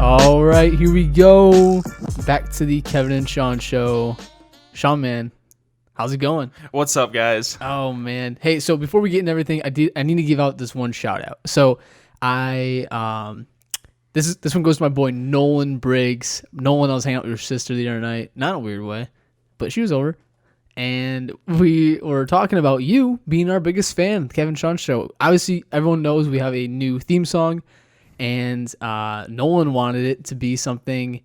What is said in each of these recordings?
All right, here we go. Back to the Kevin and Sean show. Sean, man, how's it going? What's up, guys? Oh man, hey. So before we get into everything, I need to give out this one shout out. So this one goes to my boy Nolan Briggs. Nolan, I was hanging out with your sister the other night, not in a weird way, but she was over, and we were talking about you being our biggest fan, Kevin and Sean show. Obviously, everyone knows we have a new theme song. And Nolan wanted it to be something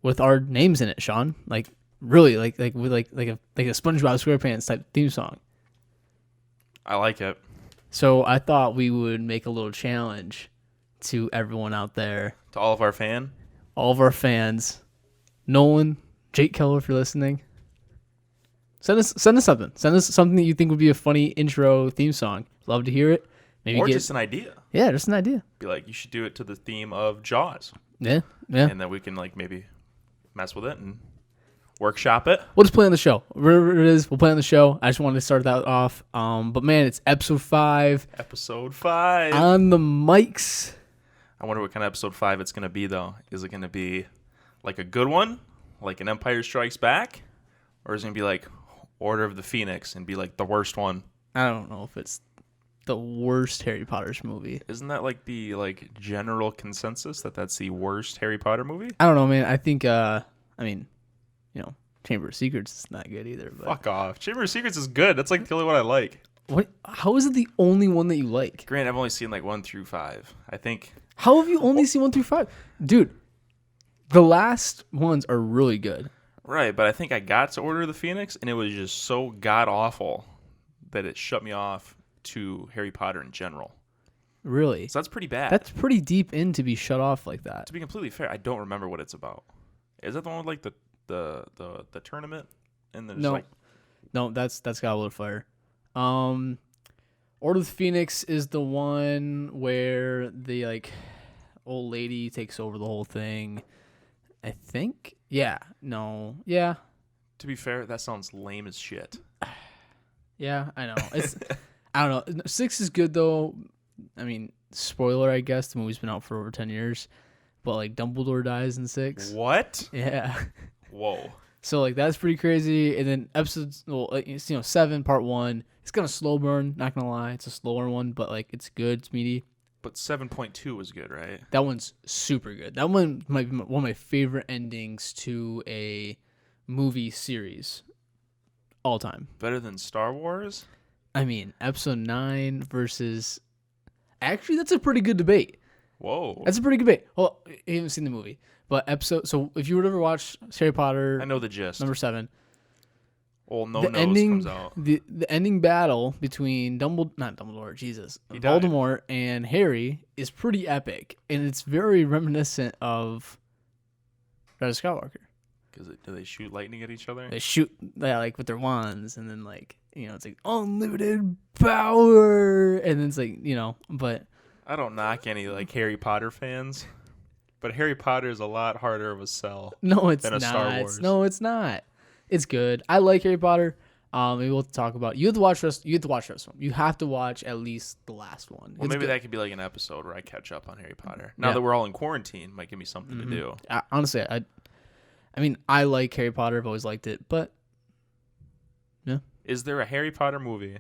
with our names in it, Sean. Like really, like with like a SpongeBob SquarePants type theme song. I like it. So I thought we would make a little challenge to everyone out there, To all of our fans. Nolan, Jake Keller, if you're listening, send us something. Send us something that you think would be a funny intro theme song. Love to hear it. Maybe just an idea. Yeah, just an idea. Be like, you should do it to the theme of Jaws. Yeah. And then we can like maybe mess with it and workshop it. We'll just play on the show. Wherever it is, we'll play on the show. I just wanted to start that off. But man, it's episode 5. Episode 5. On the mics. I wonder what kind of episode 5 it's going to be, though. Is it going to be like a good one? Like an Empire Strikes Back? Or is it going to be like Order of the Phoenix and be like the worst one? I don't know if it's the worst Harry Potter movie. Isn't that like the general consensus that that's the worst Harry Potter movie? I don't know, man. I think, Chamber of Secrets is not good either. But Fuck off. Chamber of Secrets is good. That's like the only one I like. what? How is it the only one that you like? Grant, I've only seen like 1 through 5. I think. How have you only seen 1 through 5? Dude, the last ones are really good. Right, but I think I got to Order of the Phoenix, and it was just so god-awful that it shut me off to Harry Potter in general. Really? So that's pretty bad. That's pretty deep in to be shut off like that. To be completely fair, I don't remember what it's about. Is that the one with like the tournament? And there's No, that's Goblet of Fire. Order of the Phoenix is the one where the old lady takes over the whole thing. I think. Yeah. No. Yeah. To be fair, that sounds lame as shit. Yeah, I know. It's I don't know. 6 is good though. I mean, spoiler, I guess the movie's been out for over 10 years, but Dumbledore dies in 6. What? Yeah. Whoa. So that's pretty crazy. And then episodes, 7 part 1. It's kind of slow burn. Not gonna lie, it's a slower one, but it's good. It's meaty. But 7.2 was good, right? That one's super good. That one might be one of my favorite endings to a movie series all time. Better than Star Wars? I mean, episode 9 versus. Actually, that's a pretty good debate. Whoa. That's a pretty good debate. Well, you haven't seen the movie, but So if you were to ever watch Harry Potter, I know the gist. number 7. Well, The nose ending, comes out. the ending battle between Voldemort and Harry is pretty epic, and it's very reminiscent of Rise of Skywalker. Do they shoot lightning at each other? They shoot with their wands, and then it's unlimited power, and then it's but I don't knock any Harry Potter fans, but Harry Potter is a lot harder of a sell. No, it's than a not. Star Wars. No, it's not. It's good. I like Harry Potter. Maybe we'll talk about. You have to watch this. You have to watch this one. You have to watch at least the last one. Well, it's maybe good. that could be an episode where I catch up on Harry Potter. Now Yeah. that we're all in quarantine, might give me something to do. Honestly, I mean, I like Harry Potter. I've always liked it, but yeah. Is there a Harry Potter movie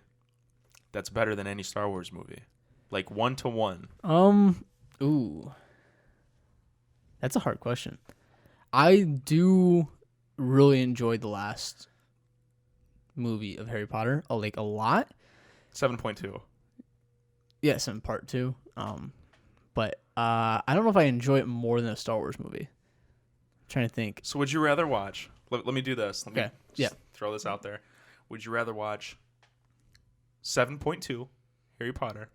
that's better than any Star Wars movie? 1-to-1? Ooh. That's a hard question. I do really enjoy the last movie of Harry Potter. I like a lot. 7.2. Yes, in part 2. But I don't know if I enjoy it more than a Star Wars movie. I'm trying to think. So would you rather watch... Let me do this. Let me Okay. throw this out there. Would you rather watch 7.2, Harry Potter,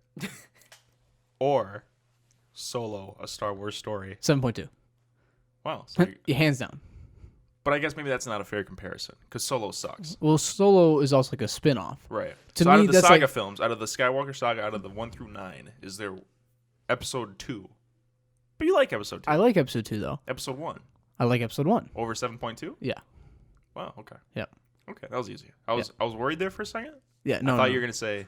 or Solo, a Star Wars story? 7.2. Wow. So Hands down. but I guess maybe that's not a fair comparison, because Solo sucks. Well, Solo is also a spin-off. Right. To so out me, of the that's saga films, out of the Skywalker saga, out of the 1 through 9, is there episode 2? But you like episode 2. I like episode 2, though. Episode 1. I like episode 1. Over 7.2? Yeah. Wow, okay. Yeah. Okay, that was easy. I was worried there for a second. Yeah, no. I thought you were going to say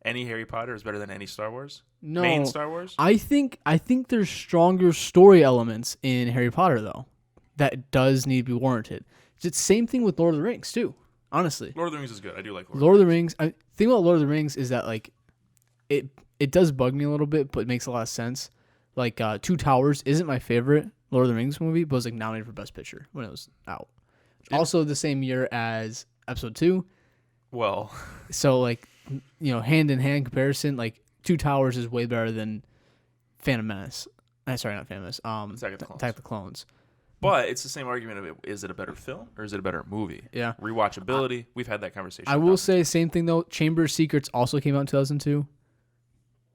any Harry Potter is better than any Star Wars? No, Main Star Wars? I think there's stronger story elements in Harry Potter though that does need to be warranted. It's the same thing with Lord of the Rings too. Honestly, Lord of the Rings is good. I do like Lord of the Rings. I think about Lord of the Rings is that like it does bug me a little bit, but it makes a lot of sense. Like Two Towers isn't my favorite Lord of the Rings movie, but was like nominated for Best Picture when it was out. Also the same year as Episode 2. Well, So like, you know, hand in hand comparison, like Two Towers is way better than Phantom Menace. Sorry, not Phantom Menace. Attack of the Clones. but it's the same argument of is it a better film or is it a better movie? Yeah. Rewatchability. We've had that conversation. I will say same thing though. Chamber of Secrets also came out in 2002.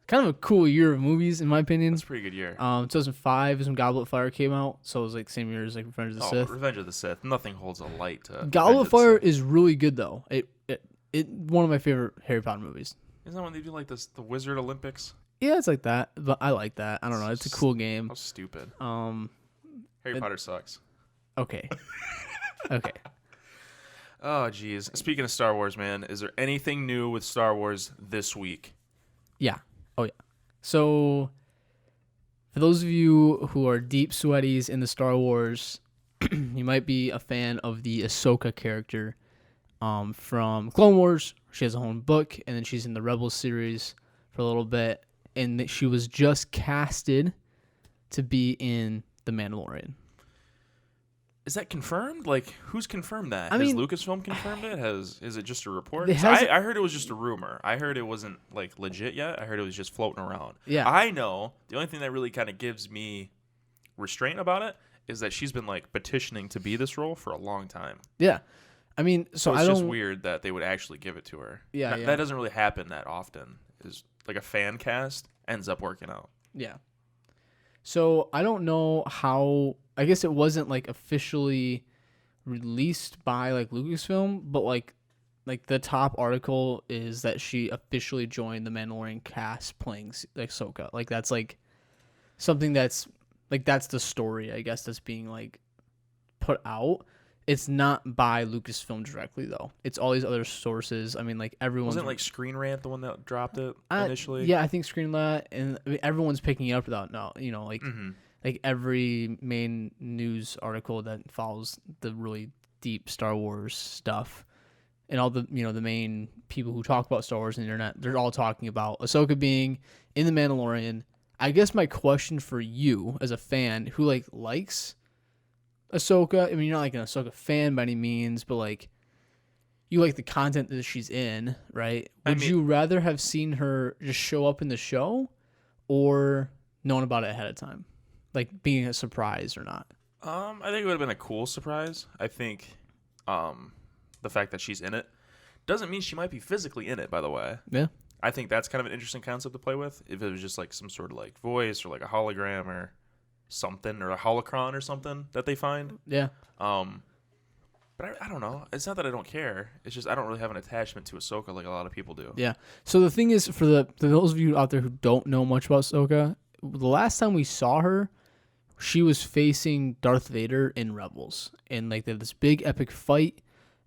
Kind of a cool year of movies in my opinion. It's a pretty good year. 2005 is when Goblet of Fire came out, so it was like the same year as like Revenge of the Sith. Revenge of the Sith. Nothing holds a light to Goblet Revenge of Fire the Sith. is really good though. It one of my favorite Harry Potter movies. Isn't that when they do like this, the Wizard Olympics? Yeah, it's like that, but I like that. I don't know. It's a cool game. How stupid. Harry Potter sucks. Okay. Okay. Oh, geez. Speaking of Star Wars, man, is there anything new with Star Wars this week? Yeah. Oh yeah. So, for those of you who are deep sweaties in the Star Wars, you might be a fan of the Ahsoka character from Clone Wars. She has a own book, and then she's in the Rebels series for a little bit, and she was just casted to be in The Mandalorian. Is that confirmed? Like, who's confirmed that? I mean, has Lucasfilm confirmed it? Is it just a report? It 'Cause hasn't- I heard it was just a rumor. I heard it wasn't like legit yet. I heard it was just floating around. Yeah. I know the only thing that really kind of gives me restraint about it is that she's been like petitioning to be this role for a long time. Yeah. I mean, so it's I just don't. weird that they would actually give it to her. Yeah, That doesn't really happen that often. Is like a fan cast ends up working out. Yeah. So I don't know how. I guess it wasn't like officially released by like Lucasfilm, but like the top article is that she officially joined the Mandalorian cast playing like Ahsoka. Like that's like something that's like that's the story I guess that's being like put out. It's not by Lucasfilm directly though. It's all these other sources. I mean, like everyone's Wasn't like Screen Rant the one that dropped it initially? Yeah, I think Screenlat, and I mean, everyone's picking it up without no, you know, like like every main news article that follows the really deep Star Wars stuff, and all the the main people who talk about Star Wars on the internet, they're all talking about Ahsoka being in the Mandalorian. I guess my question for you as a fan who likes Ahsoka, I mean, you're not like an Ahsoka fan by any means, but like you like the content that she's in, right? Would you rather have seen her just show up in the show or known about it ahead of time? Like being a surprise or not? I think it would have been a cool surprise. I think the fact that she's in it doesn't mean she might be physically in it, by the way. Yeah. I think that's kind of an interesting concept to play with. If it was just like some sort of like voice or like a hologram or something or a holocron or something that they find. Yeah. But I don't know. It's not that I don't care. It's just I don't really have an attachment to Ahsoka like a lot of people do. Yeah. So the thing is, for those of you out there who don't know much about Ahsoka, the last time we saw her, she was facing Darth Vader in Rebels, and like they had this big epic fight.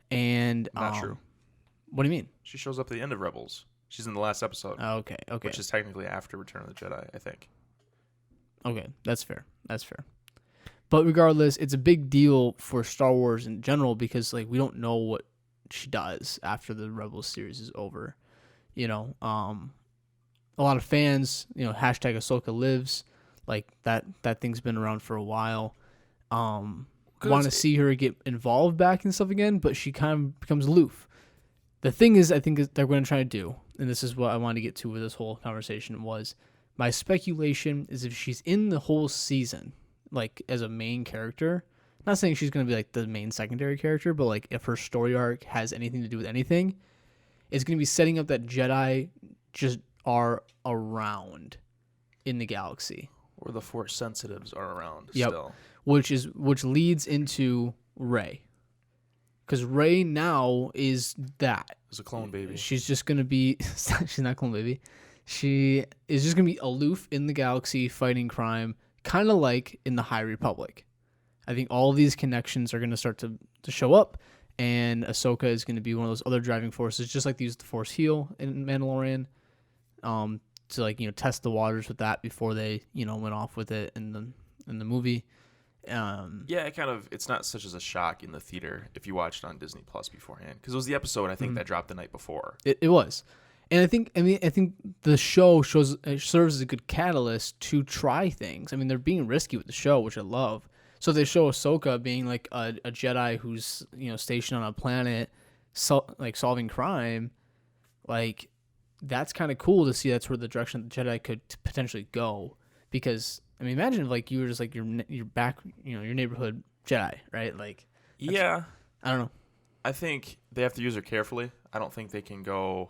And Not true. What do you mean? She shows up at the end of Rebels. She's in the last episode. Okay. Which is technically after Return of the Jedi, I think. Okay, that's fair. That's fair. But regardless, it's a big deal for Star Wars in general because like we don't know what she does after the Rebels series is over. You know, a lot of fans, hashtag Ahsoka lives, like that thing's been around for a while. Want to see her get involved back and stuff again, but she kind of becomes aloof. The thing is, I think they're going to try to do, and this is what I wanted to get to with this whole conversation, was my speculation is if she's in the whole season, like as a main character, not saying she's going to be like the main secondary character, but like if her story arc has anything to do with anything, it's going to be setting up that Jedi just are around in the galaxy. Or the Force sensitives are around Yep. still. Which leads into Rey. Because Rey now is that. It's a clone baby. She's just going to be... she's not clone baby. She is just going to be aloof in the galaxy fighting crime, kind of like in the High Republic. I think all of these connections are going to start to show up, and Ahsoka is going to be one of those other driving forces, just like they used the Force heal in Mandalorian. to like test the waters with that before they went off with it in the movie. Yeah, it's not such as a shock in the theater if you watched it on Disney Plus beforehand, because it was the episode I think that dropped the night before. It was, and I think the show serves as a good catalyst to try things. I mean, they're being risky with the show, which I love. So they show Ahsoka being like a Jedi who's stationed on a planet, solving crime, like that's kind of cool to see. That's where the direction the Jedi could potentially go, because I mean, imagine if like you were just like your back, your neighborhood Jedi, right? Like, yeah, I don't know. I think they have to use her carefully. I don't think they can go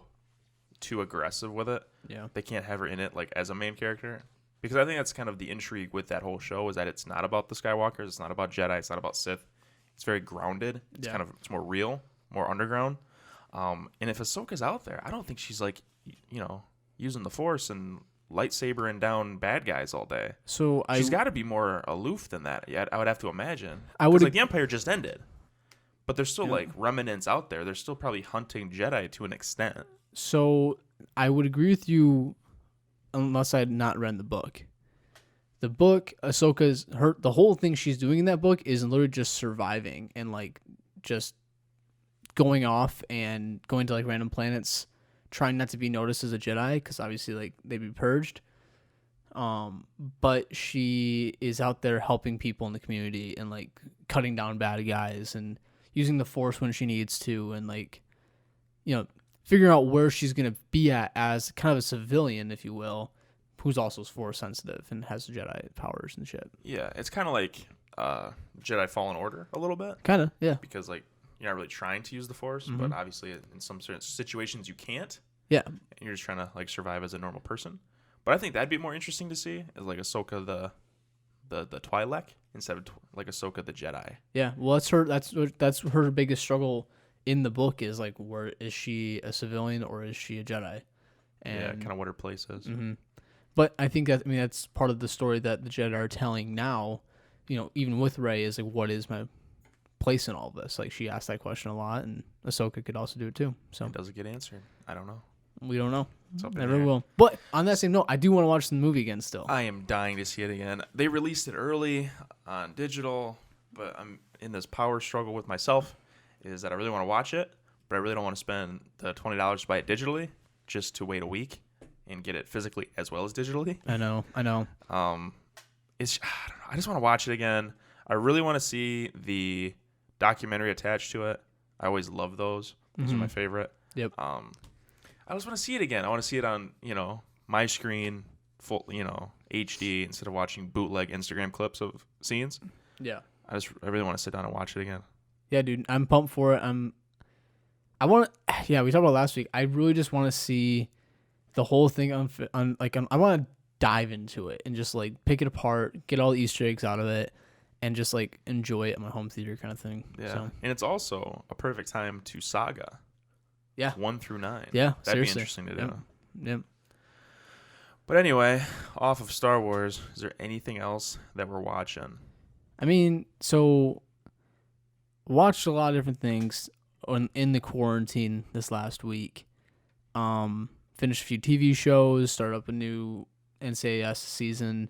too aggressive with it. Yeah, they can't have her in it like as a main character, because I think that's kind of the intrigue with that whole show, is that it's not about the Skywalkers, it's not about Jedi, it's not about Sith. It's very grounded. It's it's more real, more underground. And if Ahsoka's out there, I don't think she's like using the Force and lightsabering down bad guys all day. So she's got to be more aloof than that. Yeah, I would have to imagine. Like the Empire just ended, but there's still like remnants out there. They're still probably hunting Jedi to an extent. So I would agree with you, unless I had not read the book. The book, Ahsoka's the whole thing she's doing in that book is literally just surviving and like just going off and going to like random planets, trying not to be noticed as a Jedi, because obviously like they'd be purged. But she is out there helping people in the community and like cutting down bad guys and using the Force when she needs to, and like figuring out where she's gonna be at as kind of a civilian, if you will, who's also Force sensitive and has Jedi powers and shit. Yeah, it's kind of like Jedi Fallen Order a little bit. Kind of, yeah. Because like you're not really trying to use the Force, but obviously in some certain situations you can't. Yeah. And you're just trying to like survive as a normal person. But I think that'd be more interesting to see, as like Ahsoka the Twi'lek instead of like Ahsoka the Jedi. Yeah, well that's her biggest struggle in the book, is like, where is she a civilian or is she a Jedi? And yeah, kind of what her place is. Mm-hmm. But I think that's part of the story that the Jedi are telling now. Even with Rey, is like, what is my place in all of this? Like, she asked that question a lot, and Ahsoka could also do it too. So does it get answered? I don't know. We don't know. Never will. But on that same note, I do want to watch the movie again still. I am dying to see it again. They released it early on digital, but I'm in this power struggle with myself, is that I really want to watch it, but I really don't want to spend the $20 to buy it digitally just to wait a week and get it physically as well as digitally. I know. I don't know. I just want to watch it again. I really want to see the documentary attached to it. I always love those. Those are my favorite. Yep. I just want to see it again. I want to see it on, my screen, full, HD, instead of watching bootleg Instagram clips of scenes. Yeah. I really want to sit down and watch it again. Yeah, dude, I'm pumped for it. We talked about last week. I really just want to see the whole thing I want to dive into it and just like pick it apart, get all the Easter eggs out of it, and just like enjoy it in my home theater kind of thing. Yeah. So. And it's also a perfect time to saga. Yeah. 1 through 9. Yeah. That'd seriously. be interesting to do. Yep. But anyway, off of Star Wars, is there anything else that we're watching? I mean, so watched a lot of different things in the quarantine this last week. Finished a few TV shows, started up a new NCIS season.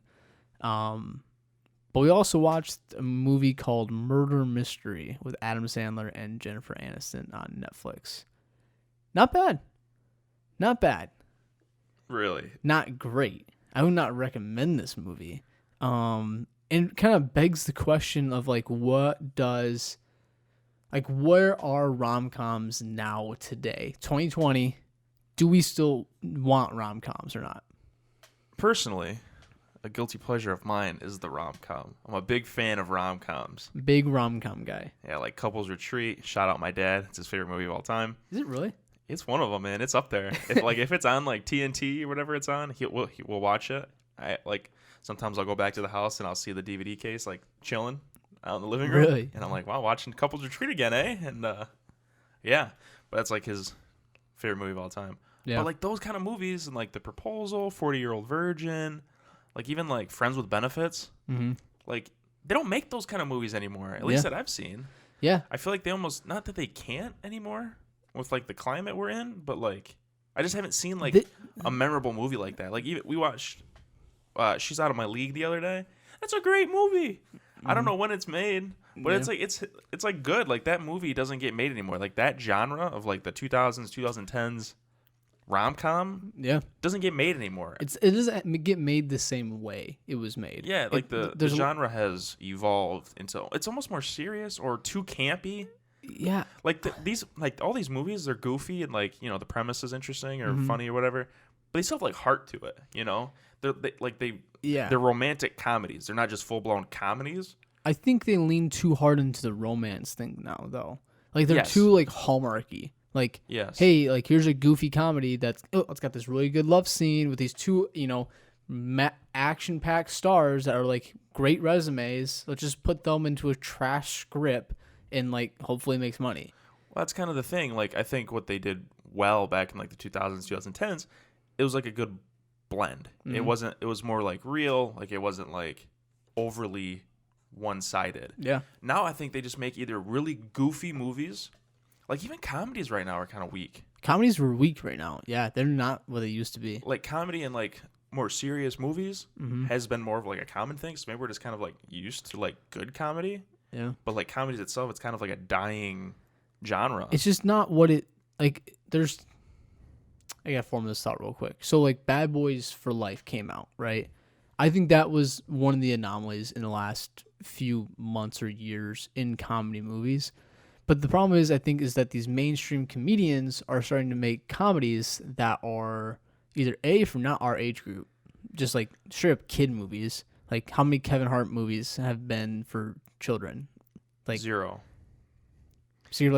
But we also watched a movie called Murder Mystery with Adam Sandler and Jennifer Aniston on Netflix. Not bad. Not bad. Really? Not great. I would not recommend this movie. And kind of begs the question of like, where are rom-coms now today? 2020, do we still want rom-coms or not? Personally, a guilty pleasure of mine is the rom-com. I'm a big fan of rom-coms. Big rom-com guy. Yeah, like Couples Retreat. Shout out my dad. It's his favorite movie of all time. Is it really? It's one of them, man. It's up there. If it's on like TNT or whatever it's on, we'll watch it. Sometimes I'll go back to the house and I'll see the DVD case like chilling out in the living room. Really? And I'm like, wow, watching Couples Retreat again, eh? And yeah, but that's like his favorite movie of all time. Yeah. But like those kind of movies and like The Proposal, 40-Year-Old Virgin, like even like Friends with Benefits, like they don't make those kind of movies anymore. At least that I've seen. Yeah. I feel like they almost, not that they can't anymore with like the climate we're in, but like I just haven't seen like The- a memorable movie like that. Like even we watched She's Out of My League the other day. That's a great movie. I don't know when it's made, but Yeah. it's like good. Like that movie doesn't get made anymore. Like that genre of like the 2000s, 2010s rom-com Yeah, doesn't get made anymore. it doesn't get made the same way it was made. Yeah, like the there's genre has evolved into it's almost more serious or too campy. yeah. Like these like all these movies, they're goofy and like the premise is interesting or Mm-hmm. funny or whatever, but they still have like heart to it. Yeah. They're romantic comedies. They're not just full blown comedies. I think they lean too hard into the romance thing now, though. Like they're Yes. too like hallmarky. Like, Yes. hey, like here's a goofy comedy it's got this really good love scene with these two, action-packed stars that are like great resumes. Let's just put them into a trash script and like hopefully makes money. Well, that's kind of the thing. Like I think what they did well back in like the 2000s, 2010s, it was like a good blend. It was more like real. Like it wasn't like overly one-sided. Yeah. Now I think they just make either really goofy movies, like even comedies right now are kind of weak. Comedies were weak right now. Yeah, they're not what they used to be. Like comedy and like more serious movies has been more of like a common thing. So maybe we're just kind of like used to like good comedy, Yeah. but like comedies itself, it's kind of like a dying genre. It's just not what it like. I gotta form this thought real quick. So like Bad Boys for Life came out, right? I think that was one of the anomalies in the last few months or years in comedy movies. But the problem is, I think, is that these mainstream comedians are starting to make comedies that are either from not our age group, just like straight up kid movies. Like how many Kevin Hart movies have been for children? Like Zero. Secret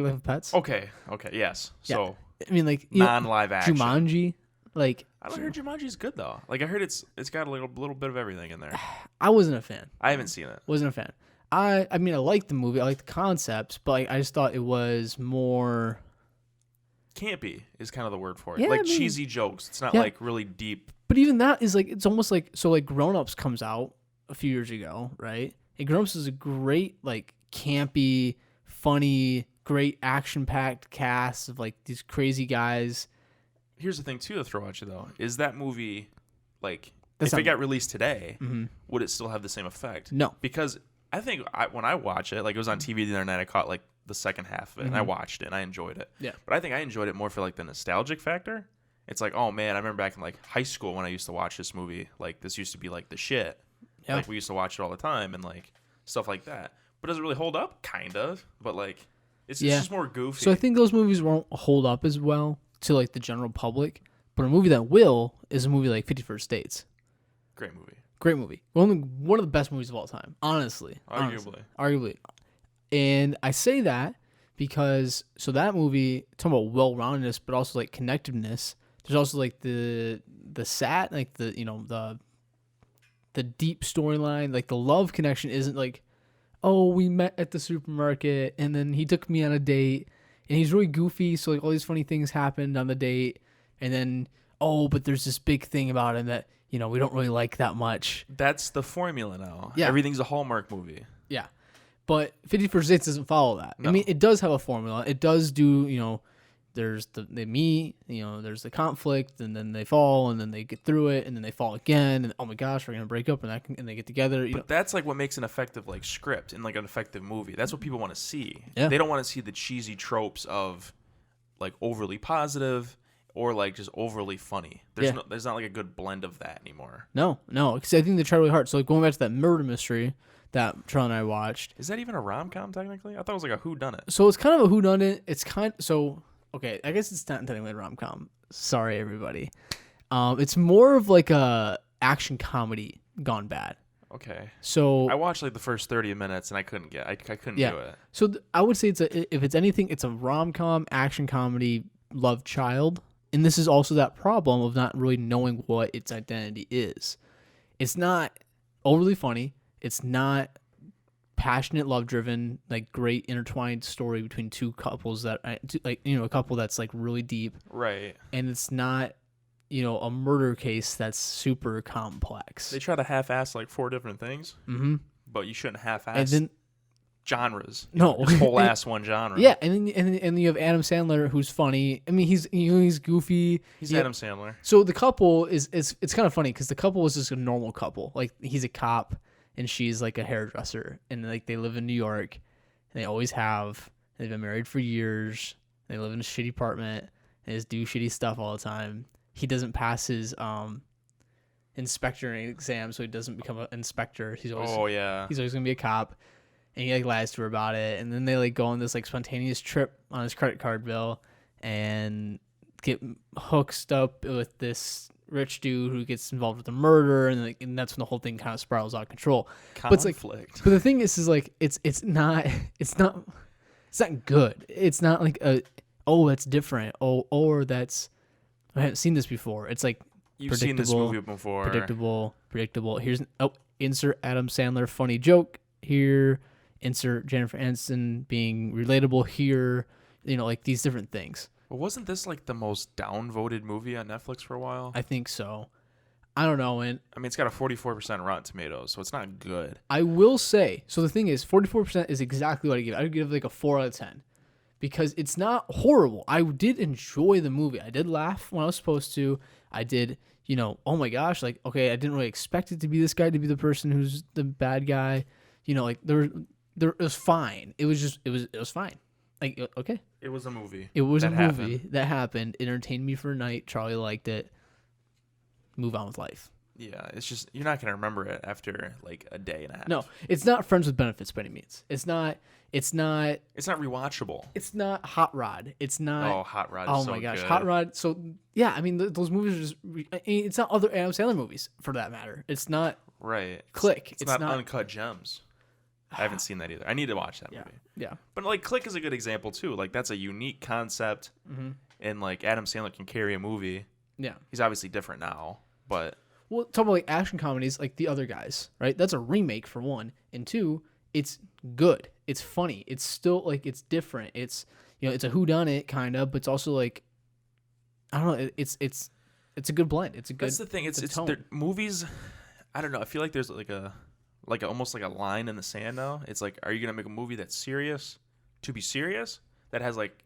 Life of Pets. Okay. Yes. Yeah. So I mean, like non-live action. Jumanji. Like I don't hear Jumanji's good though. Like I heard it's got a little bit of everything in there. I wasn't a fan. I haven't seen it. Wasn't a fan. I mean, I liked the movie. I liked the concepts, but I just thought it was more. Campy is kind of the word for it. Yeah, like I mean- cheesy jokes. It's not Yeah. like really deep. But even that is like it's almost like so like Grown Ups comes out a few years ago, right? And Grown Ups is a great like campy, funny, great action packed cast of like these crazy guys. Here's the thing too to throw at you though. Is that movie like That's if it not- got released today, would it still have the same effect? No. Because I think when I watch it, like it was on TV the other night, I caught like the second half of it and I watched it and I enjoyed it. Yeah. But I think I enjoyed it more for like the nostalgic factor. It's like, oh man, I remember back in like high school when I used to watch this movie. Like this used to be like the shit. Yeah. Like we used to watch it all the time and like stuff like that. But does it really hold up? Kind of. But like it's just more goofy. So I think those movies won't hold up as well to like the general public. But a movie that will is a movie like 50 First Dates. Great movie. Great movie. One of the best movies of all time. Honestly. Arguably. And I say that because so that movie talking about well-roundedness, but also like connectiveness. There's also like the like the deep storyline, like the love connection isn't like, oh, we met at the supermarket and then he took me on a date and he's really goofy, so like all these funny things happened on the date, and then but there's this big thing about him that we don't really like that much. That's the formula now. Yeah. Everything's a Hallmark movie. Yeah. But 50 First Dates doesn't follow that. No. I mean, it does have a formula. It does do, there's they meet, there's the conflict, and then they fall, and then they get through it, and then they fall again, and oh my gosh, we're going to break up, and they get together. But that's like what makes an effective like script and like an effective movie. That's what people want to see. Yeah. They don't want to see the cheesy tropes of like overly positive or like just overly funny. There's not like a good blend of that anymore. No, because I think they try really hard. So like going back to that murder mystery that Charlie and I watched. Is that even a rom-com technically? I thought it was like a whodunit. So it's kind of a whodunit. Okay, I guess it's not technically a rom-com. Sorry, everybody. It's more of like a action comedy gone bad. Okay. So I watched like the first 30 minutes and I couldn't do it. So I would say if it's anything, it's a rom-com, action comedy, love child. And this is also that problem of not really knowing what its identity is. It's not overly funny. It's not passionate, love-driven, like great intertwined story between two couples that a couple that's like really deep. Right. And it's not, a murder case that's super complex. They try to half-ass like 4 different things. Mm-hmm. But you shouldn't half-ass And then genres. No. Just whole ass one genre. Yeah, and then you have Adam Sandler, who's funny. I mean, he's goofy. He's Yeah. Adam Sandler. So the couple is it's kind of funny because the couple is just a normal couple. Like he's a cop and she's like a hairdresser, and like they live in New York, and they always have. They've been married for years. They live in a shitty apartment. They just do shitty stuff all the time. He doesn't pass his inspector exam, so he doesn't become an inspector. He's always he's always gonna be a cop, and he like lies to her about it. And then they like go on this like spontaneous trip on his credit card bill, and get hooked up with this rich dude who gets involved with a murder, and that's when the whole thing kind of spirals out of control. Conflict. But the thing is like it's not good. It's not like that's different. Or that's I haven't seen this before. It's like You've seen this movie before. Predictable. Here's insert Adam Sandler funny joke here. Insert Jennifer Aniston being relatable here. You know, like these different things. But wasn't this like the most downvoted movie on Netflix for a while? I think so. I don't know. And I mean, it's got a 44% Rotten Tomatoes, so it's not good. I will say, so the thing is, 44% is exactly what I give. I would give like a 4 out of 10 because it's not horrible. I did enjoy the movie. I did laugh when I was supposed to. I did, oh my gosh, like, okay, I didn't really expect it to be this guy to be the person who's the bad guy. Like it was fine. It was fine. Like, okay. It was a movie. It was a movie that happened. Entertained me for a night. Charlie liked it. Move on with life. Yeah, it's just you're not gonna remember it after like a day and a half. No, it's not Friends with Benefits by any means. It's not rewatchable. It's not Hot Rod. It's not. Oh, Hot Rod. Oh is my so gosh, good. Hot Rod. So yeah, I mean those movies are just. It's not other Adam Sandler movies for that matter. It's not. Right. Click. It's not Uncut Gems. I haven't seen that either. I need to watch that movie. Yeah. But like Click is a good example too. Like that's a unique concept, and like Adam Sandler can carry a movie. Yeah. He's obviously different now, but. Well, talk about like action comedies, like The Other Guys, right? That's a remake for one, and two, it's good. It's funny. It's still like it's different. It's it's a whodunit kind of, but it's also like I don't know. It's a good blend. It's a good. That's the thing. It's tone. movies. I don't know. I feel like there's like a almost like a line in the sand now. It's like, are you gonna make a movie that's serious to be serious that has like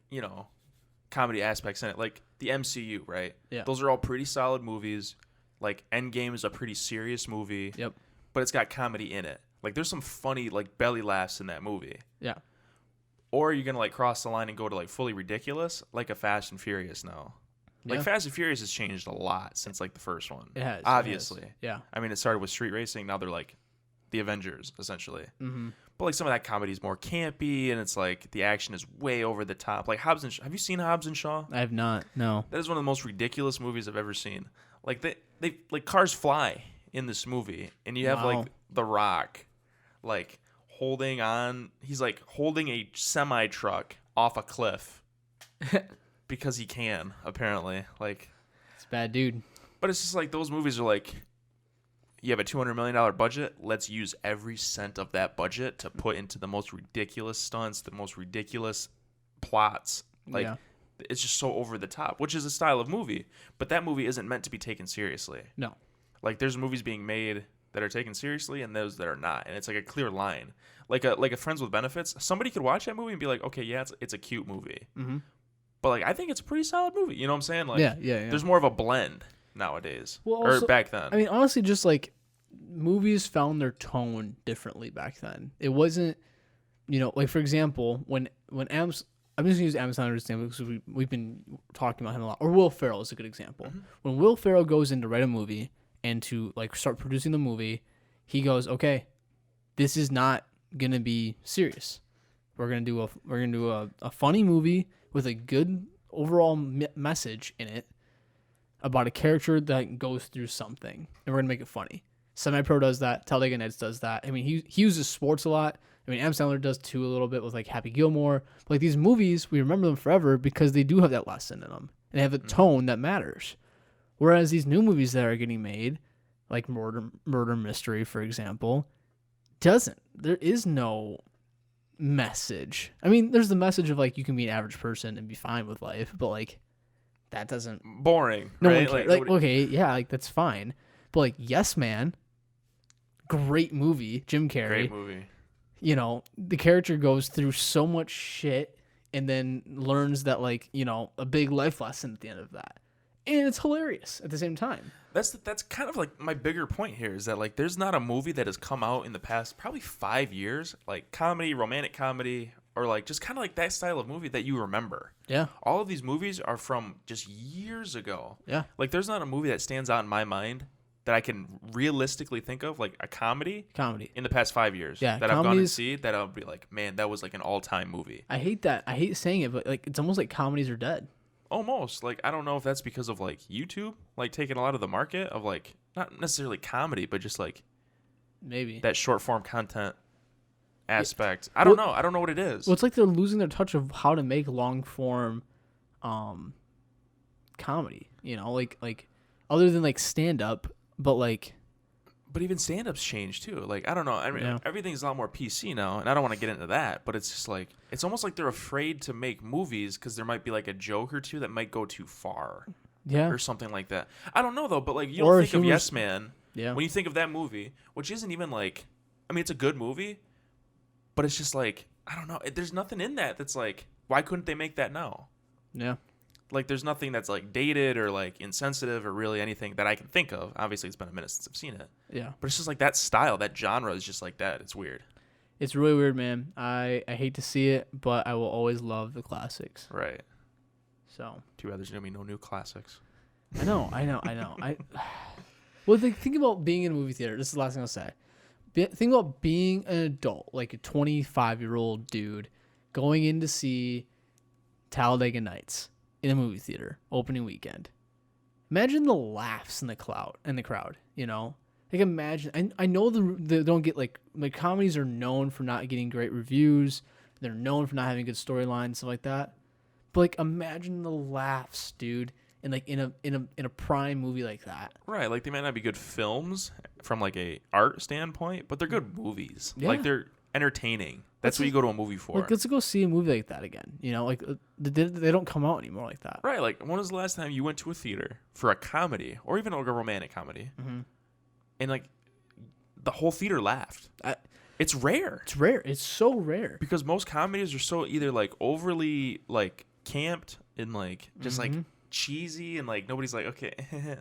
comedy aspects in it, like the MCU, right? Yeah. Those are all pretty solid movies. Like Endgame is a pretty serious movie. Yep. But it's got comedy in it. Like there's some funny like belly laughs in that movie. Yeah. Or are you gonna like cross the line and go to like fully ridiculous, like a Fast and Furious now? Like Yeah. Fast and Furious has changed a lot since like the first one. It has. Obviously. It has. Yeah. I mean, it started with street racing. Now they're like the Avengers essentially. Mm-hmm. But like some of that comedy is more campy, and it's like the action is way over the top. Like Hobbs and Shaw. Have you seen Hobbs and Shaw? I have not. No. That is one of the most ridiculous movies I've ever seen. Like they like cars fly in this movie, and you have Wow. like The Rock, like holding on. He's like holding a semi truck off a cliff because he can apparently. Like It's a bad dude. but it's just like those movies are like, you have a $200 million budget. Let's use every cent of that budget to put into the most ridiculous stunts, the most ridiculous plots. Like, Yeah. it's just so over the top, which is a style of movie. But that movie isn't meant to be taken seriously. No. Like, there's movies being made that are taken seriously and those that are not. And it's like a clear line. Like a Friends with Benefits. Somebody could watch that movie and be like, okay, yeah, it's a cute movie. Mm-hmm. But, like, I think it's a pretty solid movie. You know what I'm saying? Like, Yeah. there's more of a blend nowadays. Well, or also- back then. I mean, honestly, just like movies found their tone differently back then. It wasn't, like for example, when I'm just gonna use Adam Sandler as an example because we've been talking about him a lot. Or Will Ferrell is a good example. Mm-hmm. When Will Ferrell goes in to write a movie and to like start producing the movie, he goes, okay, this is not gonna be serious. We're gonna do a funny movie with a good overall message in it about a character that goes through something, and we're gonna make it funny. Semi-Pro does that. Talladega Nights does that. I mean, he uses sports a lot. I mean, Adam Sandler does too a little bit with like Happy Gilmore. But like these movies, we remember them forever because they do have that lesson in them and they have a tone that matters. Whereas these new movies that are getting made, like Murder Mystery, for example, doesn't. There is no message. I mean, there's the message of like you can be an average person and be fine with life, but like that doesn't. Boring. No right? one cares. Like, okay, yeah, like that's fine. But like Yes Man, great movie. Jim Carrey. Great movie. you know, the character goes through so much shit and then learns that, like, you know, a big life lesson at the end of that. And it's hilarious at the same time. That's kind of like my bigger point here is that like there's not a movie that has come out in the past probably 5 years, like comedy, romantic comedy, or like just kind of like that style of movie that you remember. Yeah. All of these movies are from just years ago. Yeah. Like there's not a movie that stands out in my mind that I can realistically think of, like a comedy in the past 5 years Yeah, that I've gone and see that I'll be like, man, that was like an all-time movie. I hate that. I hate saying it, but like it's almost like comedies are dead. Almost. Like, I don't know if that's because of like YouTube, like taking a lot of the market of like, not necessarily comedy, but just like Maybe that short form content aspect. I don't know. I don't know what it is. Well, it's like they're losing their touch of how to make long form comedy, you know, like other than like stand up, but like But even stand-ups change too. Like, I don't know. I mean, everything's a lot more PC now, and I don't want to get into that. But it's just like it's almost like they're afraid to make movies because there might be like a joke or two that might go too far, or something like that. I don't know though. But like, you don't think of Yes Man when you think of that movie, which isn't even like. I mean, it's a good movie, but it's just like I don't know. There's nothing in that that's like, why couldn't they make that now? Yeah. Like, there's nothing that's like dated or like insensitive or really anything that I can think of. Obviously, it's been a minute since I've seen it. Yeah. But it's just like that style, that genre is just like that. It's weird. It's really weird, man. I hate to see it, but I will always love the classics. Right. So. Too bad there's gonna be no new classics. I know. Well, think about being in a movie theater. This is the last thing I'll say. Think about being an adult, like a 25-year-old dude, going in to see Talladega Nights in a movie theater opening weekend. Imagine the laughs in the crowd, you know? Like, imagine, I know they don't get like comedies are known for not getting great reviews. They're known for not having good storylines, stuff like that. But like, imagine the laughs, dude, in like in a prime movie like that. Right, like they might not be good films from like a art standpoint, but they're good movies. Yeah. Like they're entertaining. That's what you go to a movie for. Like, let's go see a movie like that again. You know, like they don't come out anymore like that. Right, like when was the last time you went to a theater for a comedy or even like a romantic comedy, and like the whole theater laughed? It's rare. It's rare. It's so rare because most comedies are so either like overly like camped and like just like cheesy and like nobody's like okay,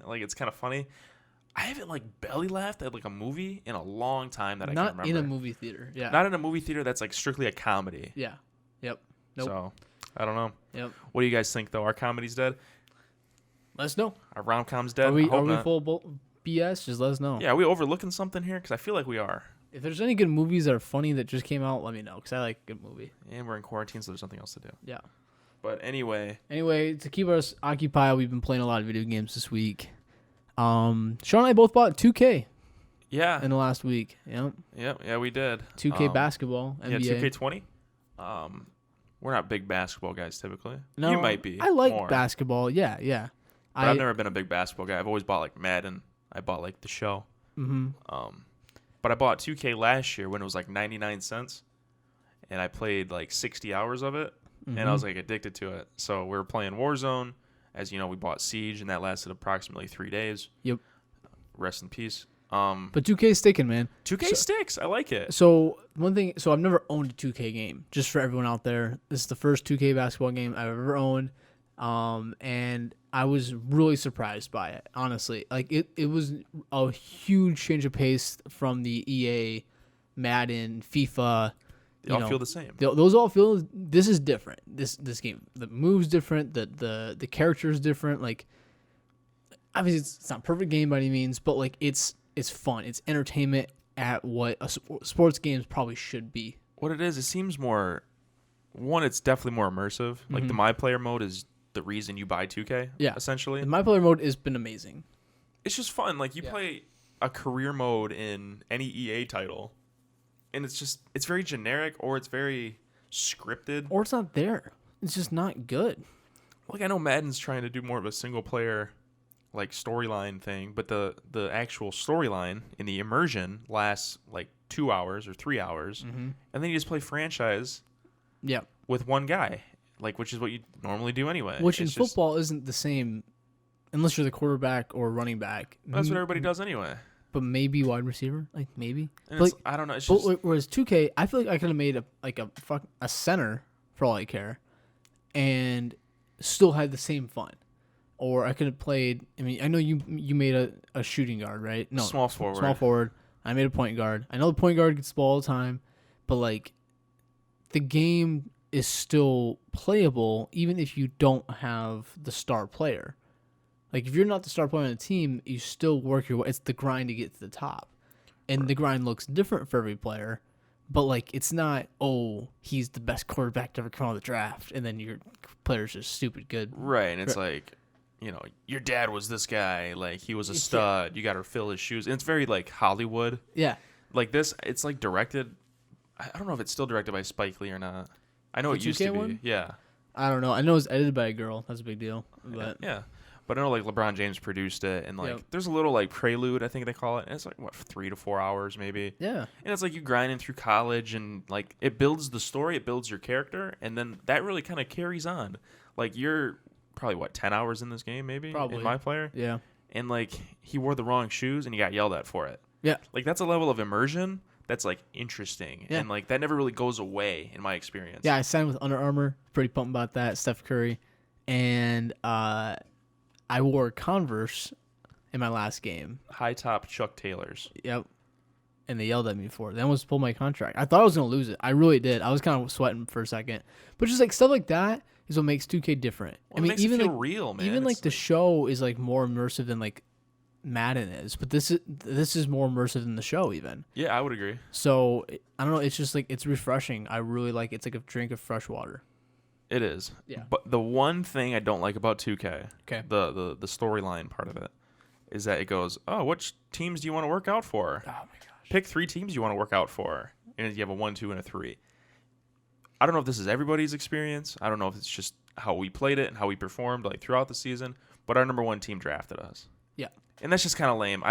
like it's kind of funny. I haven't like belly laughed at like a movie in a long time that I can remember. Not in a movie theater. Yeah. Not in a movie theater that's like strictly a comedy. Yeah. Yep. Nope. So, I don't know. Yep. What do you guys think though? Our comedy's dead? Let us know. Our rom-com's dead? Are we full BS? Just let us know. Yeah, are we overlooking something here? Because I feel like we are. If there's any good movies that are funny that just came out, let me know. Because I like a good movie. And we're in quarantine, so there's nothing else to do. Yeah. But anyway, to keep us occupied, we've been playing a lot of video games this week. Sean and I both bought 2K. Yeah. In the last week. Yep. Yeah, we did. 2K basketball, NBA. Yeah, 2K20. We're not big basketball guys typically. No, you might be. I like more. basketball. Yeah. But I've never been a big basketball guy. I've always bought like Madden. I bought like the show. But I bought 2K last year when it was like 99 cents. And I played like 60 hours of it. And I was like addicted to it. So we were playing Warzone. As you know, we bought Siege, and that lasted approximately 3 days. Yep. Rest in peace. But 2K's sticking, man. 2K sticks. I like it. So one thing, I've never owned a 2K game. Just for everyone out there, this is the first 2K basketball game I've ever owned, and I was really surprised by it. Honestly, like it was a huge change of pace from the EA, Madden, FIFA. They all feel the same. Those all feel. This is different. This game, the moves different. The character is different. Like, obviously, it's not a perfect game by any means, but like it's fun. It's entertainment at what a sports games probably should be. What it is, it seems more. One, it's definitely more immersive. Like the My Player mode is the reason you buy 2K. Yeah, essentially. The My Player mode has been amazing. It's just fun. Like you play a career mode in any EA title. And it's very generic, or it's very scripted. Or it's not there. It's just not good. Like, I know Madden's trying to do more of a single-player, like, storyline thing, but the actual storyline in the immersion lasts, like, 2 hours or 3 hours. And then you just play franchise with one guy, like, which is what you normally do anyway. Which in football isn't the same, unless you're the quarterback or running back. That's what everybody does anyway. but maybe wide receiver, like maybe. And But, it's, like, I don't know. It's but just whereas 2K, I feel like I could have made a center for all I care, and still had the same fun. Or I could have played. I mean, I know you made a shooting guard, right? No, small forward. Small forward. I made a point guard. I know the point guard gets the ball all the time, but like, the game is still playable even if you don't have the star player. Like, if you're not the star player on the team, you still work your way. It's the grind to get to the top, and the grind looks different for every player. But like, it's not, oh, he's the best quarterback to ever come out of the draft, and then your player's just stupid good. Right, and it's like, your dad was this guy. Like, he was a stud. You got to fill his shoes. And it's very like Hollywood. Yeah. Like this, it's like directed. I don't know if it's still directed by Spike Lee or not. I know The it used to 2K be. one? Yeah. I don't know. I know it's edited by a girl. That's a big deal. But Yeah. But I know like LeBron James produced it, and like Yep. there's a little like prelude, I think they call it, and it's like what 3 to 4 hours maybe. yeah, And it's like you grinding through college, and like it builds the story, it builds your character, and then that really kind of carries on. Like you're probably 10 hours in this game maybe Probably. in my player, yeah, and like he wore the wrong shoes and he got yelled at for it. yeah. Like that's a level of immersion that's like interesting, Yeah. and like that never really goes away in my experience. Yeah, I signed with Under Armour. Pretty pumped about that. Steph Curry. And I wore Converse in my last game. High top Chuck Taylors. Yep. And they yelled at me for it. They almost pulled my contract. I thought I was going to lose it. I really did. I was kind of sweating for a second. But just like stuff like that is what makes 2K different. Well, I mean, it makes even it feel like real, man. even like It's the show is like more immersive than like Madden is. But this is more immersive than the show even. yeah, I would agree. So I don't know. It's just like it's refreshing. I really like. It's like a drink of fresh water. It is. Yeah. But the one thing I don't like about 2K, Okay. the storyline part of it, is that it goes, oh, which teams do you want to work out for? Oh my gosh. Pick 3 teams you want to work out for, and you have a 1, 2, and a 3. I don't know if this is everybody's experience. I don't know if it's just how we played it and how we performed like throughout the season. But our number 1 team drafted us. Yeah. And that's just kind of lame.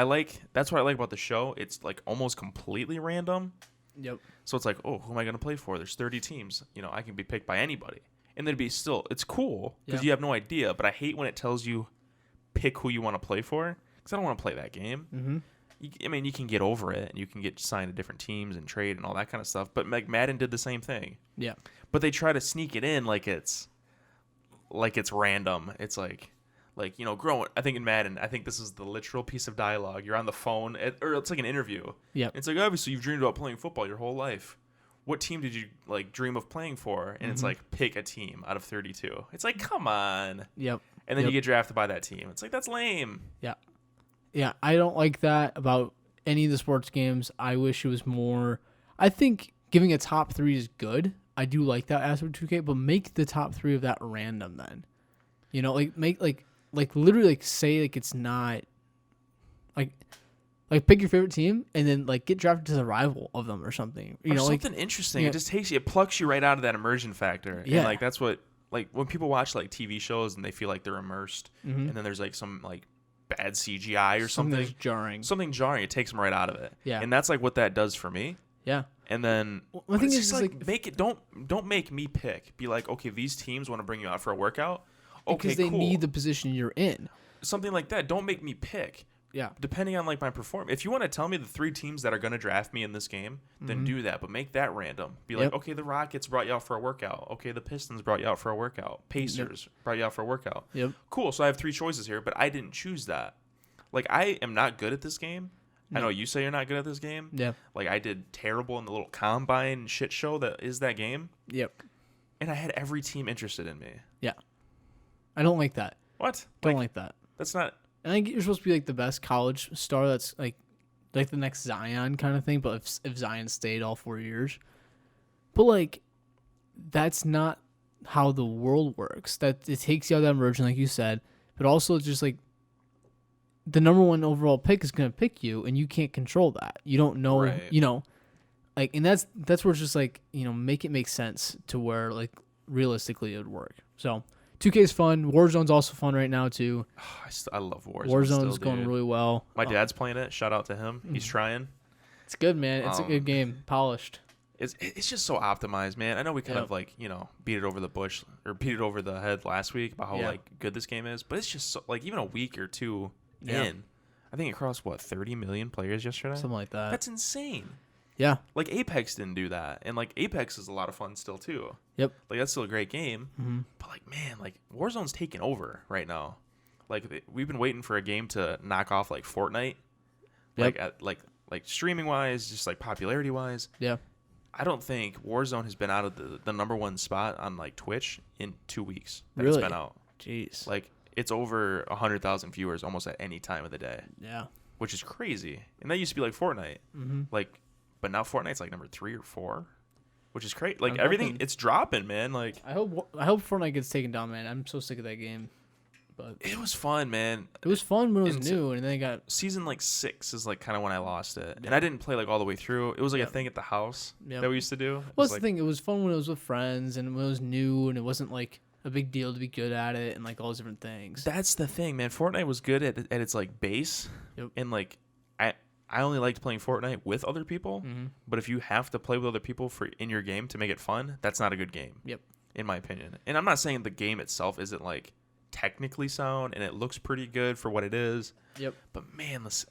That's what I like about the show. It's like almost completely random. Yep. So it's like, oh, who am I going to play for? There's 30 teams. I can be picked by anybody. And then it's cool because Yeah. you have no idea. But I hate when it tells you pick who you want to play for because I don't want to play that game. Mm-hmm. You can get over it and you can get signed to different teams and trade and all that kind of stuff. But like Madden did the same thing. Yeah. But they try to sneak it in like it's random. It's like growing. I think in Madden, I think this is the literal piece of dialogue. You're on the phone, or it's like an interview. Yep. It's like, obviously you've dreamed about playing football your whole life. What team did you like dream of playing for? And it's like, pick a team out of 32. It's like, come on. Yep. And then Yep. you get drafted by that team. It's like, that's lame. Yeah. Yeah. I don't like that about any of the sports games. I wish it was more. I think giving a top 3 is good. I do like that aspect of 2K, but make the top 3 of that random then. Make literally say it's not like pick your favorite team and then like get drafted to the rival of them or something. Or something interesting. yeah. It just it plucks you right out of that immersion factor. Yeah. And like that's what like when people watch like TV shows and they feel like they're immersed, Mhm. and then there's like some like bad CGI or something something. jarring. Something jarring. It takes them right out of it. Yeah. And that's like what that does for me. Yeah. And then One thing it's is just like make it don't make me pick. Be like, okay, these teams want to bring you out for a workout. Okay, because they cool. need the position you're in. Something like that. Don't make me pick. Yeah. Depending on like my performance. If you want to tell me the 3 teams that are going to draft me in this game, then do that. But make that random. Be like, Yep. okay, the Rockets brought you out for a workout. Okay, the Pistons brought you out for a workout. Pacers brought you out for a workout. Yep. Cool. So I have 3 choices here, but I didn't choose that. Like I am not good at this game. I know you say you're not good at this game. Yeah. Like I did terrible in the little combine shit show that is that game, Yep. and I had every team interested in me. Yeah. I don't like that. What? Don't like that. That's not. I think you're supposed to be like the best college star that's like the next Zion kind of thing, but if Zion stayed all 4 years. But like that's not how the world works. That it takes you out of that immersion, like you said, but also it's just like the number 1 overall pick is gonna pick you and you can't control that. You don't know Right. like and that's where it's just like, make it make sense to where like realistically it would work. So 2K is fun. Warzone's also fun right now too. I love Warzone. Warzone's still, going dude. really well. My dad's playing it. Shout out to him. He's trying. It's good, man. It's a good game. Polished. It's just so optimized, man. I know we kind Yep. of like beat it over the bush or beat it over the head last week about how Yeah. like good this game is, but it's just so, like even a week or 2 Yeah. in, I think it crossed, 30 million players yesterday? Something like that. That's insane. Yeah. Like, Apex didn't do that. And, like, Apex is a lot of fun still, too. Yep. Like, that's still a great game. Mm-hmm. But, like, man, like, Warzone's taking over right now. Like, we've been waiting for a game to knock off, like, Fortnite. Yep. Like, streaming-wise, just, like, popularity-wise. Yeah. I don't think Warzone has been out of the number one spot on, like, Twitch in 2 weeks. That Really? It's been out. Jeez. Like, it's over 100,000 viewers almost at any time of the day. Yeah. Which is crazy. And that used to be like Fortnite. Mm-hmm. Like, but now Fortnite's like number 3 or 4, which is crazy. Like, I'm everything, hoping- it's dropping, man. Like, I hope Fortnite gets taken down, man. I'm so sick of that game. But it was fun, man. it was fun when it was And new, and then it got Season like 6 is like kind of when I lost it, and I didn't play like all the way through. It was like Yep. a thing at the house Yep. that we used to do. It Well, was that's like, the thing. It was fun when it was with friends and when it was new and it wasn't like a big deal to be good at it and like all those different things. that's the thing, man. Fortnite was good at its like base, Yep. and like I only liked playing Fortnite with other people. Mm-hmm. But if you have to play with other people for in your game to make it fun, that's not a good game. Yep. In my opinion. And I'm not saying the game itself isn't like technically sound and it looks pretty good for what it is. Yep. But man, this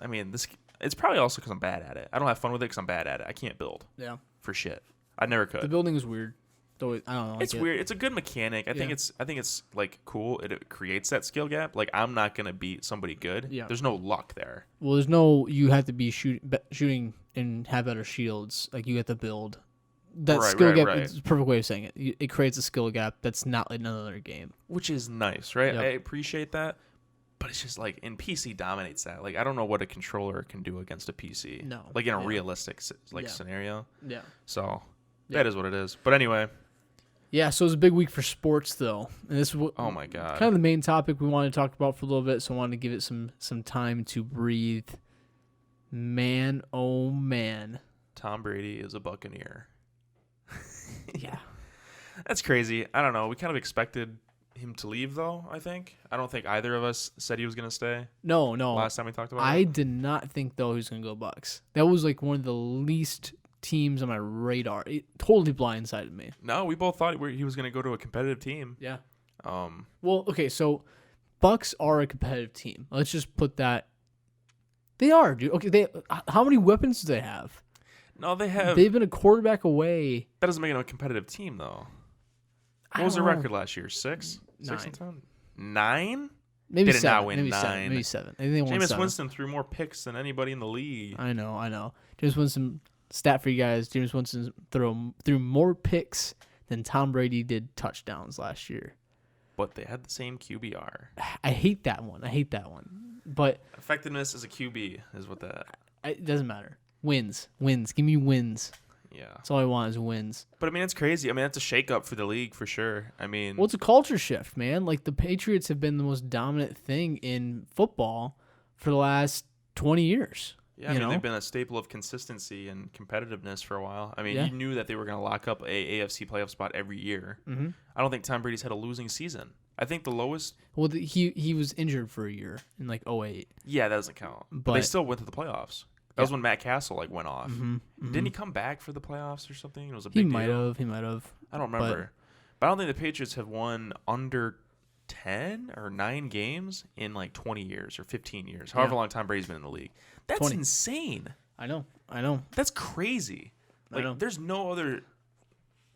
it's probably also because I'm bad at it. I don't have fun with it because I'm bad at it. I can't build Yeah. for shit. I never The could. building is weird. Though I don't know. It's weird. It's a good mechanic. I think Yeah. it's like cool. It creates that skill gap. Like, I'm not gonna beat somebody good. Yeah. There's no luck there. Well, there's no. You have to be shooting and have better shields. Like you have to build. That Right, skill right, gap right. is a perfect way of saying it. It creates a skill gap that's not in another game. Which is nice, right? Yep. I appreciate that. But it's just like, in PC dominates that. Like, I don't know what a controller can do against a PC. No. Like in a Yeah. realistic Yeah. scenario. Yeah. So Yeah. that is what it is. But anyway, Yeah. So it was a big week for sports, though, and this is what. oh my god. Kind of the main topic we wanted to talk about for a little bit, so I wanted to give it some time to breathe. Man, oh man. Tom Brady is a Buccaneer. Yeah. That's crazy. I don't know. We kind of expected him to leave, though, I think. I don't think either of us said he was going to stay No. last time we talked about I it. did not think though he was gonna go Bucks. That was like one of the least teams on my radar. It totally blindsided me. No, we both thought he was going to go to a competitive team. Yeah. Um, Well, okay, so Bucks are a competitive team. Let's just put that. They are, dude. Okay, how many weapons do they have? no, they have. They've been a quarterback away. That doesn't make them a competitive team, though. I What was their don't know. record last year? 6? 6 9. and 10? 9? Maybe Did it not 7. win maybe 7. 9? Maybe 7. I think they won Jameis 7. Winston threw more picks than anybody in the league. I know. James Winston, stat for you guys. James Winston threw more picks than Tom Brady did touchdowns last year. But they had the same QBR. I hate that one. But Effectiveness as a QB is what that. it doesn't matter. Wins. Give me wins. Yeah. That's all I want is wins. But I mean, it's crazy. I mean, that's a shakeup for the league for sure. I mean, Well, it's a culture shift, man. Like the Patriots have been the most dominant thing in football for the last 20 years. yeah, I you mean, know? they've been a staple of consistency and competitiveness for a while. I mean, Yeah. you knew that they were going to lock up a AFC playoff spot every year. Mm-hmm. I don't think Tom Brady's had a losing season. I think the lowest. Well, he was injured for a year in like 08. Yeah, that doesn't count. But they But- still went to the playoffs. That was when Matt Castle went off. Mm-hmm. Didn't he come back for the playoffs or something? It was a He big might deal. have. He might have. I don't remember. But I don't think the Patriots have won under 10 or 9 games in like 20 years or 15 years. However long Tom Brady's been in the league. That's 20. insane. I know. That's crazy. I know. Like, there's no other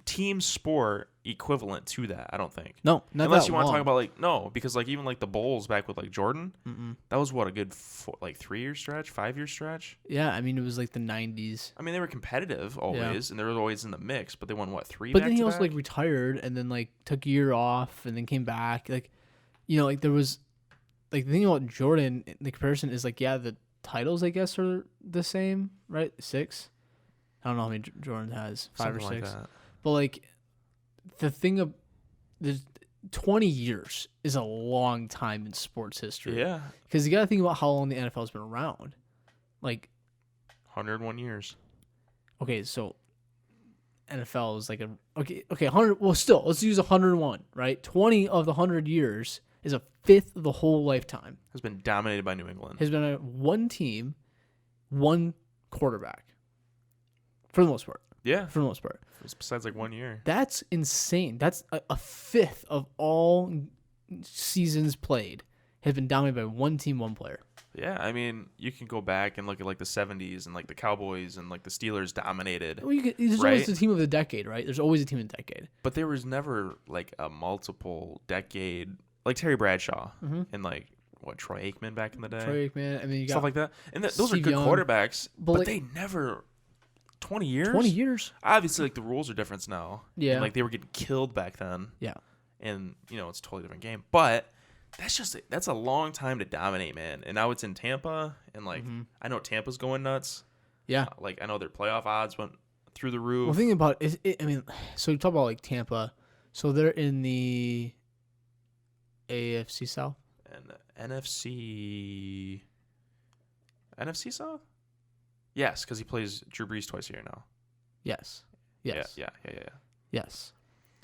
team sport equivalent to that, I don't think. No, not Unless that you want to long. talk about like no, because like even like the Bulls back with like Jordan, Mm-mm. that was what a good 3-year stretch, 5-year stretch. Yeah, I mean it was like the 90s. I mean they were competitive always, and they were always in the mix, but they won what 3? But then he also back-to-back? like retired and then like took a year off and then came back. Like, like there was like the thing about Jordan, the comparison is like, yeah, the titles I guess are the same, right? 6. I don't know how many Jordan has, 5 or Something 6. like that. But like the thing of there's 20 years is a long time in sports history. Yeah, Because you got to think about how long the NFL's been around. Like, 101 years. okay, so NFL is like okay, 100. Well, still, let's use 101, right? 20 of the 100 years is a fifth of the whole lifetime. Has been dominated by New England. Has been a one team, one quarterback, for the most part. Yeah, For the most part, besides like 1 year. that's insane. That's a fifth of all seasons played has been dominated by one team, one player. Yeah, I mean, you can go back and look at like the 70s and like the Cowboys and like the Steelers dominated. Well, there's right? always a team of the decade, right? There's always a team of the decade. But there was never like a multiple decade, like Terry Bradshaw and like what, Troy Aikman back in the day. Troy Aikman, and then you got stuff like that. And those are Steve good Young. quarterbacks, but like, they never 20 years? 20 years. Obviously, like the rules are different now. Yeah. And, like they were getting killed back then. Yeah. And it's a totally different game. But that's a long time to dominate, man. And now it's in Tampa, and like I know Tampa's going nuts. Yeah. Like I know their playoff odds went through the roof. Well, thinking about I mean, so you talk about like Tampa. So they're in the AFC South and NFC South. Yes, because he plays Drew Brees twice a year now. Yes. Yes. Yeah. Yes.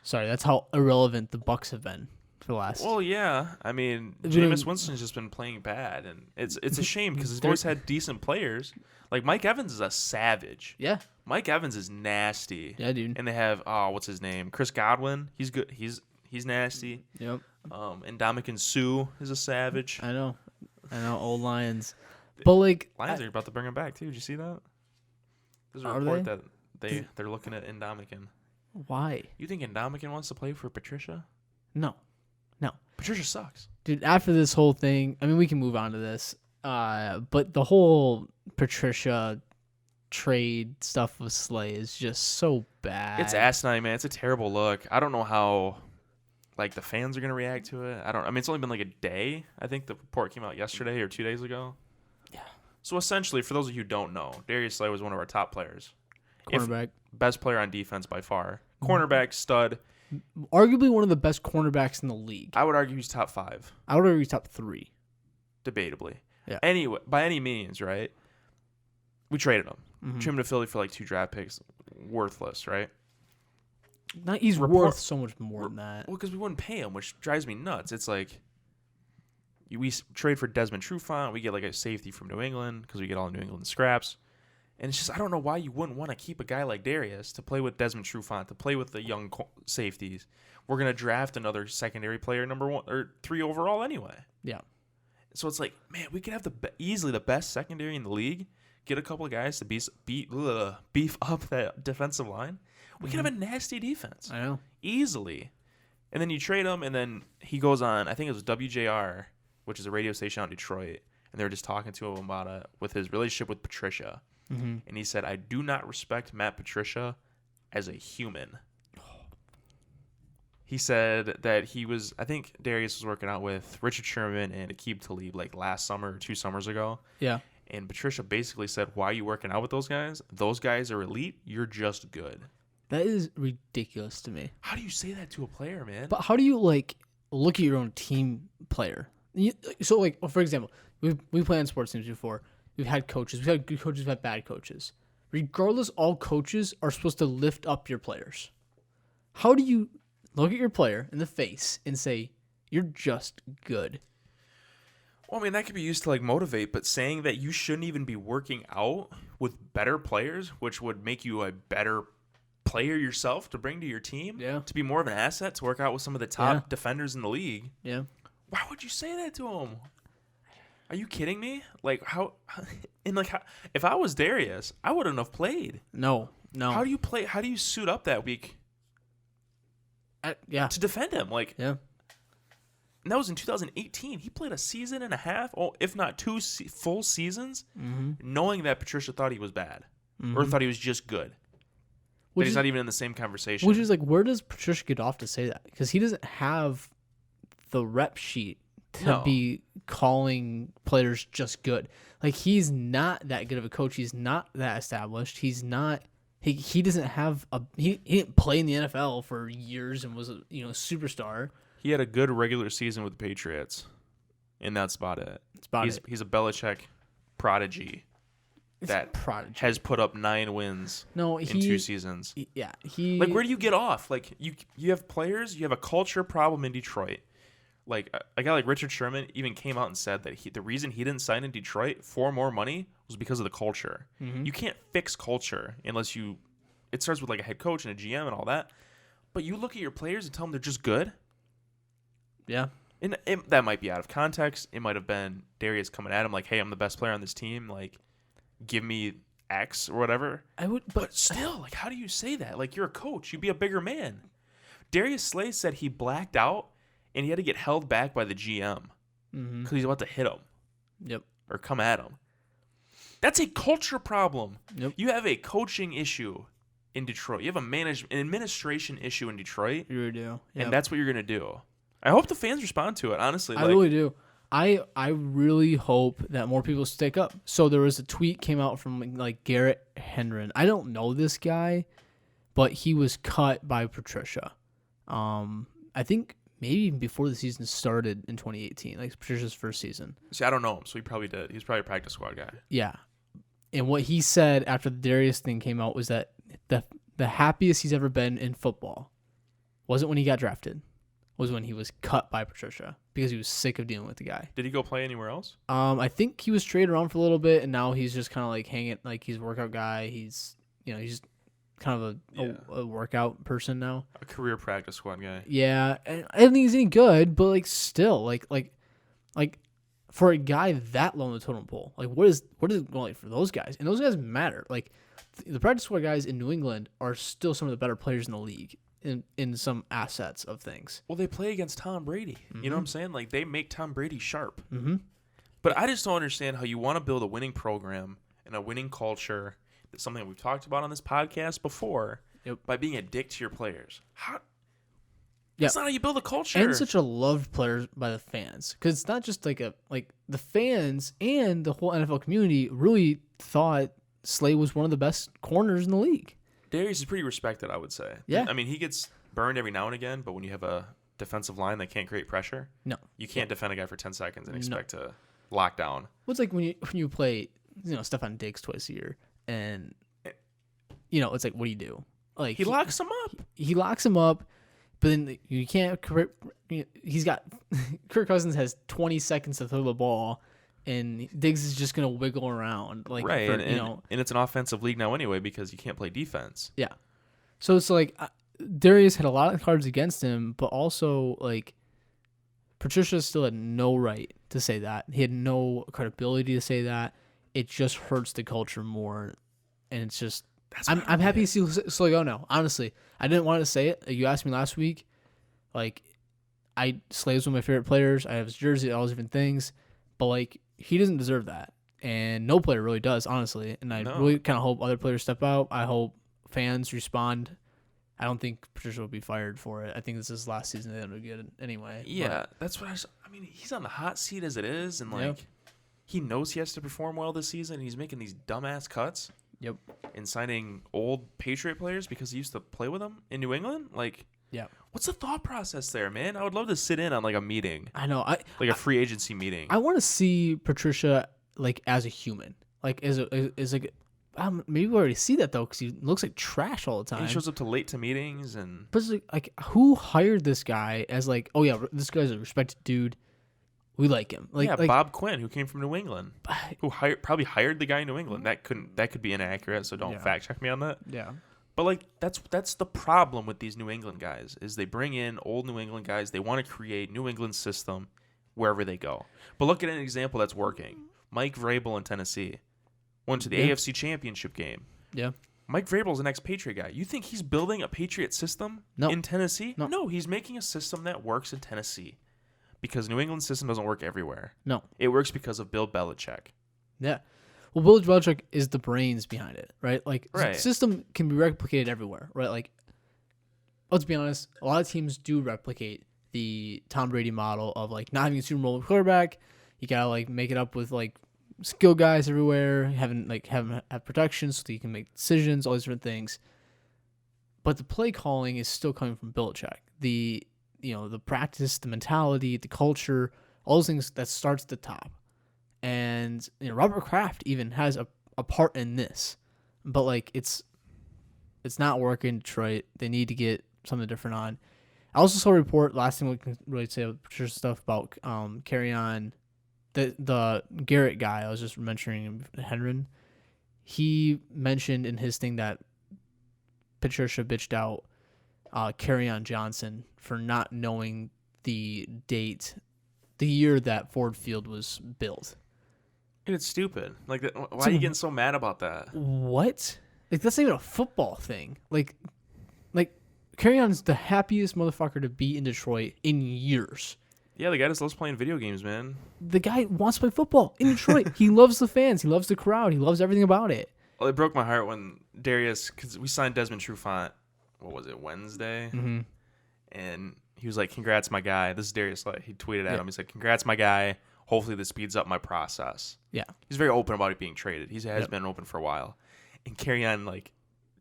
Sorry, that's how irrelevant the Bucks have been for the last. Well, yeah. I mean, Jameis Winston's just been playing bad, and it's a shame because he's always had decent players. Like Mike Evans is a savage. Yeah. Mike Evans is nasty. Yeah, dude. And they have what's his name? Chris Godwin. He's good. He's nasty. Yep. And Ndamukong Suh is a savage. I know, old Lions. But like Lions are about to bring him back too. Did you see that? There's a Are report that they're looking at Ndamukong. Why? You think Ndamukong wants to play for Patricia? No. Patricia sucks. Dude, after this whole thing, I mean, we can move on to this. But the whole Patricia trade stuff with Slay is just so bad. It's asinine, man. It's a terrible look. I don't know how like the fans are gonna react to it. I mean, it's only been like a day. I think the report came out yesterday or 2 days ago. Yeah. So essentially, for those of you who don't know, Darius Slay was one of our top players. Cornerback. Best player on defense by far. Cornerback, stud. Arguably one of the best cornerbacks in the league. I would argue he's top 5. I would argue he's top 3. Debatably. Yeah. Anyway, by any means, right? We traded him. Mm-hmm. Trimmed to Philly for like 2 draft picks. Worthless, right? He's worth so much more than that. Well, because we wouldn't pay him, which drives me nuts. It's like we trade for Desmond Trufant. We get like a safety from New England because we get all New England scraps. And it's just, I don't know why you wouldn't want to keep a guy like Darius to play with Desmond Trufant, to play with the young safeties. We're going to draft another secondary player, number 1 or 3 overall anyway. Yeah. So it's like, man, we could have easily the best secondary in the league. Get a couple of guys to beef up that defensive line. We could have a nasty defense. I know. Easily. And then you trade him, and then he goes on, I think it was WJR, which is a radio station out in Detroit, and they were just talking to him about it with his relationship with Patricia. Mm-hmm. And he said, I do not respect Matt Patricia as a human. He said that I think Darius was working out with Richard Sherman and Aqib Talib like last summer or 2 summers ago. Yeah. And Patricia basically said, why are you working out with those guys? Those guys are elite. You're just good. That is ridiculous to me. How do you say that to a player, man? But how do you like look at your own team player? So like, for example, we play on sports teams before. We've had coaches. We've had good coaches. We've had bad coaches. Regardless, all coaches are supposed to lift up your players. How do you look at your player in the face and say, you're just good? Well, I mean, that could be used to like motivate, but saying that you shouldn't even be working out with better players, which would make you a better player yourself to bring to your team, to be more of an asset, to work out with some of the top defenders in the league. Yeah. Why would you say that to him? Are you kidding me? Like how? If I was Darius, I wouldn't have played. No. How do you play? How do you suit up that week? To defend him, like. Yeah. And that was in 2018. He played a season and a half, if not 2 full seasons, knowing that Patricia thought he was bad or thought he was just good. But he's not even in the same conversation. Which is like, where does Patricia get off to say that? Because he doesn't have the rep sheet to be calling players just good. Like, he's not that good of a coach. He's not that established. He's not. He doesn't have a. He didn't play in the NFL for years and was a superstar. He had a good regular season with the Patriots, and that's about it. He's a Belichick prodigy has put up 9 wins in 2 seasons. Like, where do you get off? Like, you have players, you have a culture problem in Detroit. Like, a guy like Richard Sherman even came out and said that the reason he didn't sign in Detroit for more money was because of the culture. Mm-hmm. You can't fix culture unless it starts with like a head coach and a GM and all that. But you look at your players and tell them they're just good. Yeah. And that might be out of context. It might have been Darius coming at him like, "Hey, I'm the best player on this team. Like, give me X or whatever." I would, But still, like, how do you say that? Like, you're a coach. You be a bigger man. Darius Slay said he blacked out and he had to get held back by the GM because he's about to hit him. Yep. Or come at him. That's a culture problem. Yep. You have a coaching issue in Detroit. You have an administration issue in Detroit, You really do. Yep. and that's what you're gonna do. I hope the fans respond to it. Honestly, I really do. I really hope that more people stick up. So there was a tweet came out from like Garrett Hendren. I don't know this guy, but he was cut by Patricia. I think maybe even before the season started in 2018, like Patricia's first season. See, I don't know him, so he probably did. He's probably a practice squad guy. Yeah. And what he said after the Darius thing came out was that the happiest he's ever been in football wasn't when he got drafted, was when he was cut by Patricia because he was sick of dealing with the guy. Did he go play anywhere else? I think he was traded around for a little bit, and now he's just kind of like hanging, like he's a workout guy. He's he's kind of a workout person now. A career practice squad guy. Yeah, and I don't think he's any good, but like still, like for a guy that low in the totem pole, like what is it going like for those guys? And those guys matter. Like the practice squad guys in New England are still some of the better players in the league in some assets of things. Well, they play against Tom Brady. You know what I'm saying? Like they make Tom Brady sharp. Mm-hmm. But I just don't understand how you want to build a winning program and a winning culture. That's something that we've talked about on this podcast before. Yep. By being a dick to your players. How? Yeah. That's not how you build a culture. And such a loved player by the fans, because it's not just like the fans and the whole NFL community really thought Slay was one of the best corners in the league. Darius is pretty respected, I would say. Yeah. I mean, he gets burned every now and again, but when you have a defensive line that can't create pressure, No, you can't defend a guy for 10 seconds and expect to lock down. well, it's like when you play Stephon Diggs twice a year, and it's like, what do you do? Like He locks him up. He locks him up, but then you can't. He's got Kirk Cousins has 20 seconds to throw the ball, and Diggs is just gonna wiggle around like Right, for, and it's an offensive league now anyway because you can't play defense. Yeah. So it's like Darius had a lot of cards against him, but also like Patricia still had no right to say that. He had no credibility to say that. It just hurts the culture more, and it's just I'm happy to see Slay go now. Honestly, I didn't want to say it. You asked me last week, like Slay is one of my favorite players. I have his jersey, all those different things, but like he doesn't deserve that, and no player really does, honestly. And I really kind of hope other players step out. I hope fans respond. I don't think Patricia will be fired for it. I think this is his last season. They don't do good anyway. Yeah, that's what I mean, he's on the hot seat as it is, and like he knows he has to perform well this season. And he's making these dumbass cuts. Yep. And signing old Patriot players because he used to play with them in New England. Like, yeah. What's the thought process there, man? I would love to sit in on like a meeting. I know. Like a free agency meeting. I want to see Patricia like as a human, like as like. Maybe we already see that though, because he looks like trash all the time. And he shows up to late to meetings and. But it's like who hired this guy as like, oh yeah, this guy's a respected dude. We like him. Like Bob Quinn, who came from New England, who probably hired the guy in New England. That could be inaccurate, so don't fact check me on that. Yeah. But like that's the problem with these New England guys is they bring in old New England guys. They want to create New England system wherever they go. But look at an example that's working. Mike Vrabel in Tennessee went to the AFC Championship game. Yeah. Mike Vrabel's an ex-Patriot guy. You think he's building a Patriot system in Tennessee? No, he's making a system that works in Tennessee. Because New England's system doesn't work everywhere. No. It works because of Bill Belichick. Yeah. Well, Bill Belichick is the brains behind it, right? Like, the Right. system can be replicated everywhere, right? Like, let's be honest, a lot of teams do replicate the Tom Brady model of, like, not having a Super Bowl quarterback. You got to, like, make it up with, like, skill guys everywhere, have protection so that you can make decisions, all these different things. But the play calling is still coming from Belichick. The practice, the mentality, the culture, all those things that starts at the top. And Robert Kraft even has a part in this. But like it's not working in Detroit. They need to get something different on. I also saw a report, last thing we can really say about Patricia stuff about carry on the Garrett guy I was just mentioning, Henry. He mentioned in his thing that Patricia bitched out Kerryon Johnson for not knowing the date the year that Ford Field was built. And it's stupid. Like, why are you getting so mad about that? What? Like, that's not even a football thing. Like, Kerryon's the happiest motherfucker to be in Detroit in years. Yeah, the guy just loves playing video games, man. The guy wants to play football in Detroit. He loves the fans. He loves the crowd. He loves everything about it. Well, it broke my heart when Darius, because we signed Desmond Trufant, what was it, Wednesday? Mm-hmm. And he was like, congrats, my guy. This is Darius Slay. He tweeted at him. He said, congrats, my guy. Hopefully this speeds up my process. Yeah. He's very open about it being traded. He has been open for a while. And Kerryon, like,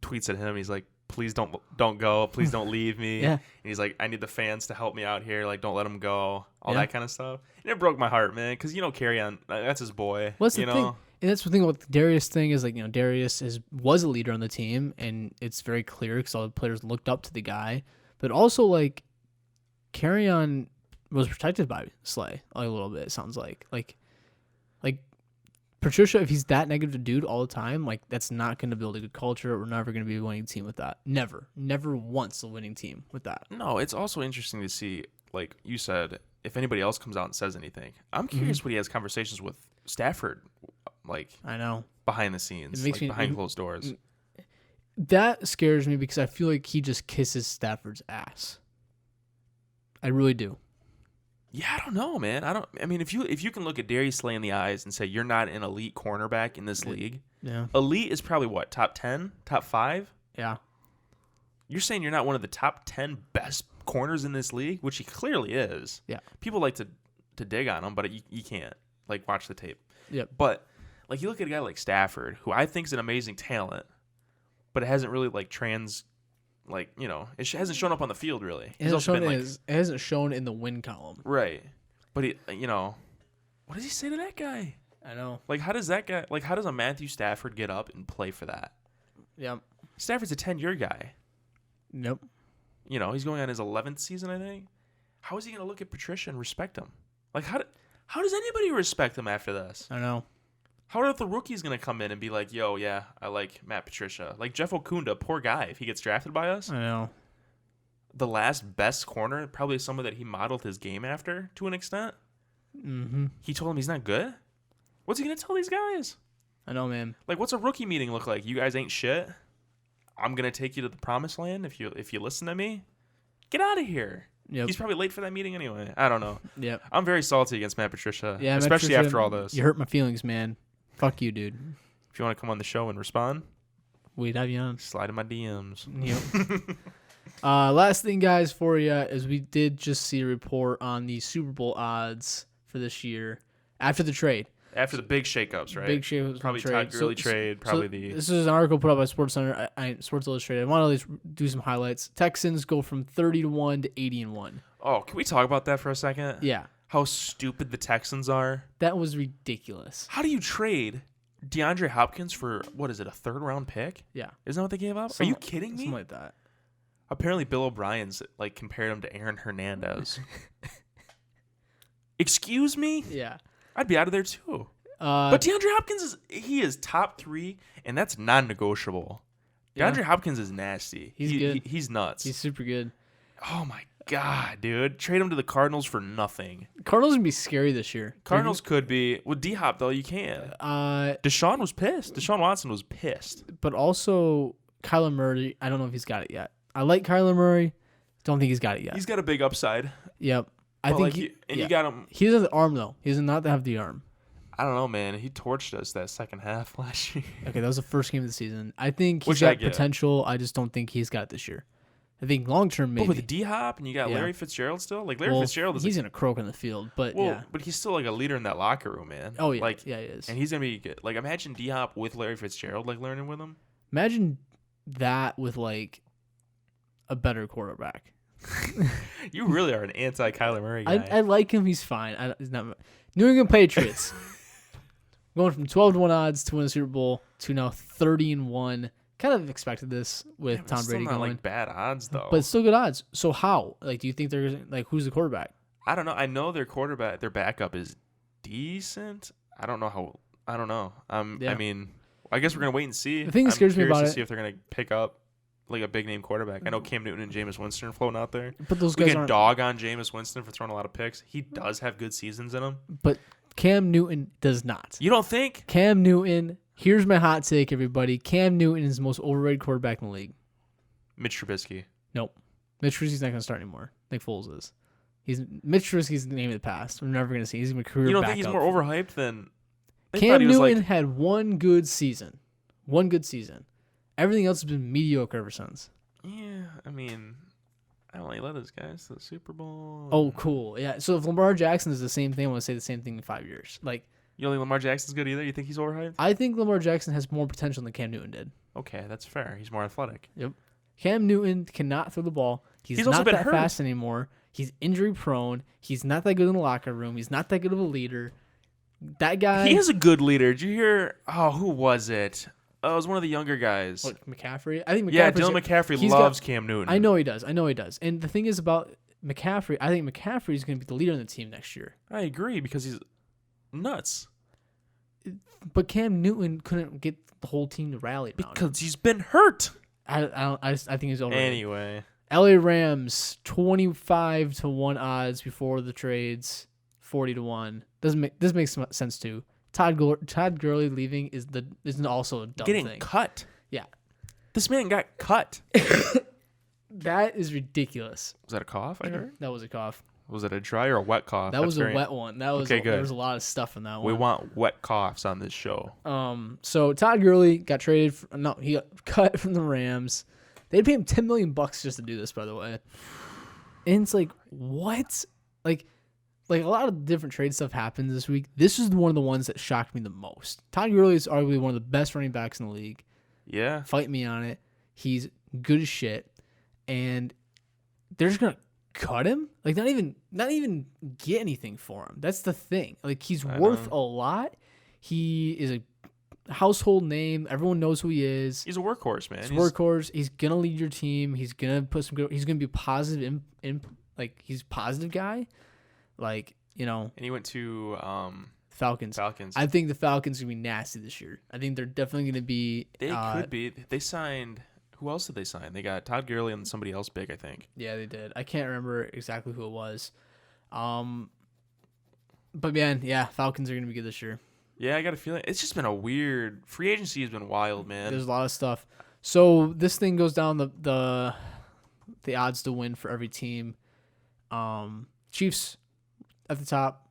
tweets at him. He's like, please don't go. Please don't leave me. Yeah. And he's like, I need the fans to help me out here. Like, don't let him go. All that kind of stuff. And it broke my heart, man. Because, Kerryon, that's his boy. What's you the know? thing? And that's the thing with the Darius thing is, like, Darius was a leader on the team, and it's very clear because all the players looked up to the guy. But also, like, Kerryon was protected by Slay a little bit, it sounds like. Like Patricia, if he's that negative dude all the time, like, that's not going to build a good culture. We're never going to be a winning team with that. Never once a winning team with that. No, it's also interesting to see, like you said, if anybody else comes out and says anything. I'm curious what he has conversations with Stafford, like, I know. behind the scenes, It makes me behind closed doors. That scares me because I feel like he just kisses Stafford's ass. I really do. Yeah, I don't know, man. I mean, if you can look at Darius Slay in the eyes and say you're not an elite cornerback in this league, Yeah. elite is probably what, top 10, top 5? Yeah. You're saying you're not one of the top 10 best corners in this league, which he clearly is. Yeah. People like to dig on him, but you can't. Like, watch the tape. Yep. But like, you look at a guy like Stafford, who I think is an amazing talent, but it hasn't really it hasn't shown up on the field really. It hasn't shown in the win column. Right. But what does he say to that guy? I know. Like, how does a Matthew Stafford get up and play for that? Yep. Stafford's a 10-year guy. Nope. He's going on his 11th season, I think. How is he going to look at Patricia and respect him? Like, how does anybody respect him after this? I know. How are the rookies going to come in and be like, yo, yeah, I like Matt Patricia? Like, Jeff Okunda, poor guy, if he gets drafted by us. I know. The last best corner, probably someone that he modeled his game after to an extent. Mm-hmm. He told him he's not good? What's he going to tell these guys? I know, man. Like, what's a rookie meeting look like? You guys ain't shit. I'm going to take you to the promised land if you listen to me. Get out of here. Yep. He's probably late for that meeting anyway. I don't know. Yep. I'm very salty against Matt Patricia, Yeah, especially Matt Patricia, after all this. You hurt my feelings, man. Fuck you, dude. If you want to come on the show and respond, We'd have you on. slide in my DMs. Yep. Last thing, guys, for you is we did just see a report on the Super Bowl odds for this year after the trade. After the big shakeups, right? Big shakeups. Probably trade. Todd Gurley trade. Probably the. This is an article put up by SportsCenter, Sports Illustrated. I want to at least do some highlights. Texans go from 30-1 to 80-1. Oh, can we talk about that for a second? Yeah, How stupid the Texans are. that was ridiculous. How do you trade DeAndre Hopkins for, what is it, a third-round pick? Yeah, Isn't that what they gave up? Are you kidding me? Something like that. Apparently, Bill O'Brien's compared him to Aaron Hernandez. Excuse me? Yeah. I'd be out of there too. But DeAndre Hopkins is top 3, and that's non-negotiable. Yeah. DeAndre Hopkins is nasty. He's good. He's nuts. He's super good. Oh my god, dude! Trade him to the Cardinals for nothing. Cardinals gonna be scary this year. Cardinals could be with D Hop though. You can. Deshaun was pissed. Deshaun Watson was pissed. But also Kyler Murray. I don't know if he's got it yet. I like Kyler Murray. Don't think he's got it yet. He's got a big upside. Yep. I But, think like, you got him. He doesn't have the arm though. He does not have the arm. I don't know, man. He torched us that second half last year. Okay, that was the first game of the season. I think he's Which I got get. potential. I just don't think he's got it this year. I think long term maybe. But with D Hop and you got Yeah. Larry Fitzgerald still. Like Larry Well, Fitzgerald is. he's gonna croak on the field, but yeah. But he's still like a leader in that locker room, man. Oh yeah, Like, yeah, he is. and he's gonna be good. Like, imagine D Hop with Larry Fitzgerald, like learning with him. Imagine that with like a better quarterback. You really are an anti Kyler Murray guy. I like him. He's fine. He's not New England Patriots going from 12-1 odds to win the Super Bowl to now 30-1. Kind of expected this with Yeah, but Tom it's Brady still not going, like bad odds though. but it's still good odds. So how? Like, do you think they're like who's the quarterback? I don't know. I know their quarterback, their backup is decent. I don't know how. I don't know. Yeah. I mean, I guess we're gonna wait and see. The thing that I'm scares me curious about to it- see if they're gonna pick up like a big name quarterback. I know Cam Newton and Jameis Winston are floating out there. But those We guys can aren't. dog on Jameis Winston for throwing a lot of picks. He does have good seasons in him. But Cam Newton does not. You don't think? Cam Newton. Here's my hot take, everybody. Cam Newton is the most overrated quarterback in the league. Mitch Trubisky. Nope. Mitch Trubisky's not going to start anymore. Nick Foles is. Mitch Trubisky's the name of the past. We're never going to see. He's going to be a career You don't backup. think he's more overhyped than they thought Cam he was Newton like? had one good season. One good season. Everything else has been mediocre ever since. Yeah, I mean, I don't like let those guys to the Super Bowl. Oh, cool. Yeah. So if Lamar Jackson is the same thing, I want to say the same thing in 5 years. Like, You don't think Lamar Jackson's good either? You think he's overhyped? I think Lamar Jackson has more potential than Cam Newton did. Okay, that's fair. He's more athletic. Cam Newton cannot throw the ball. He's also not been that hurt. fast anymore. He's injury prone. He's not that good in the locker room. He's not that good of a leader. That guy. He is a good leader. Did you hear? Oh, who was it? Oh, it was one of the younger guys. What, McCaffrey? I think McCaffrey. Yeah, Dylan McCaffrey he's loves got- Cam Newton. I know he does. And the thing is about McCaffrey, I think McCaffrey is going to be the leader on the team next year. I agree because he's nuts. But Cam Newton couldn't get the whole team to rally around him. Because he's been hurt. I think he's over. Anyway. LA Rams 25-1 odds before the trades, 40-1. This makes sense too. Todd Gurley leaving is also a dumb Getting thing. cut. Yeah, This man got cut. that is ridiculous. Was that a cough I heard? That was a cough. Was it a dry or a wet cough? That was a wet one. That was Okay, There good. was a lot of stuff in that We one. want wet coughs on this show. So Todd Gurley got traded. He got cut from the Rams. They'd pay him $10 million just to do this, by the way. And it's like, what? Like a lot of different trade stuff happens this week. This is one of the ones that shocked me the most. Todd Gurley is arguably one of the best running backs in the league. Yeah. Fight me on it. He's good as shit, and they're just gonna cut him. Like not even get anything for him. That's the thing. Like he's worth a lot. He is a household name. Everyone knows who he is. He's a workhorse, man. He's a workhorse. He's gonna lead your team. He's gonna put some good. He's gonna be positive. Like he's a positive guy. Like And he went to Falcons. Falcons. I think the Falcons are gonna be nasty this year. I think they're definitely gonna be. They could be. They signed. Who else did they sign? They got Todd Gurley and somebody else big, I think. Yeah, they did. I can't remember exactly who it was. But man, yeah, Falcons are gonna be good this year. Yeah, I got a feeling. It's just been a weird. Free agency has been wild, man. There's a lot of stuff. So this thing goes down the odds to win for every team. Chiefs at the top,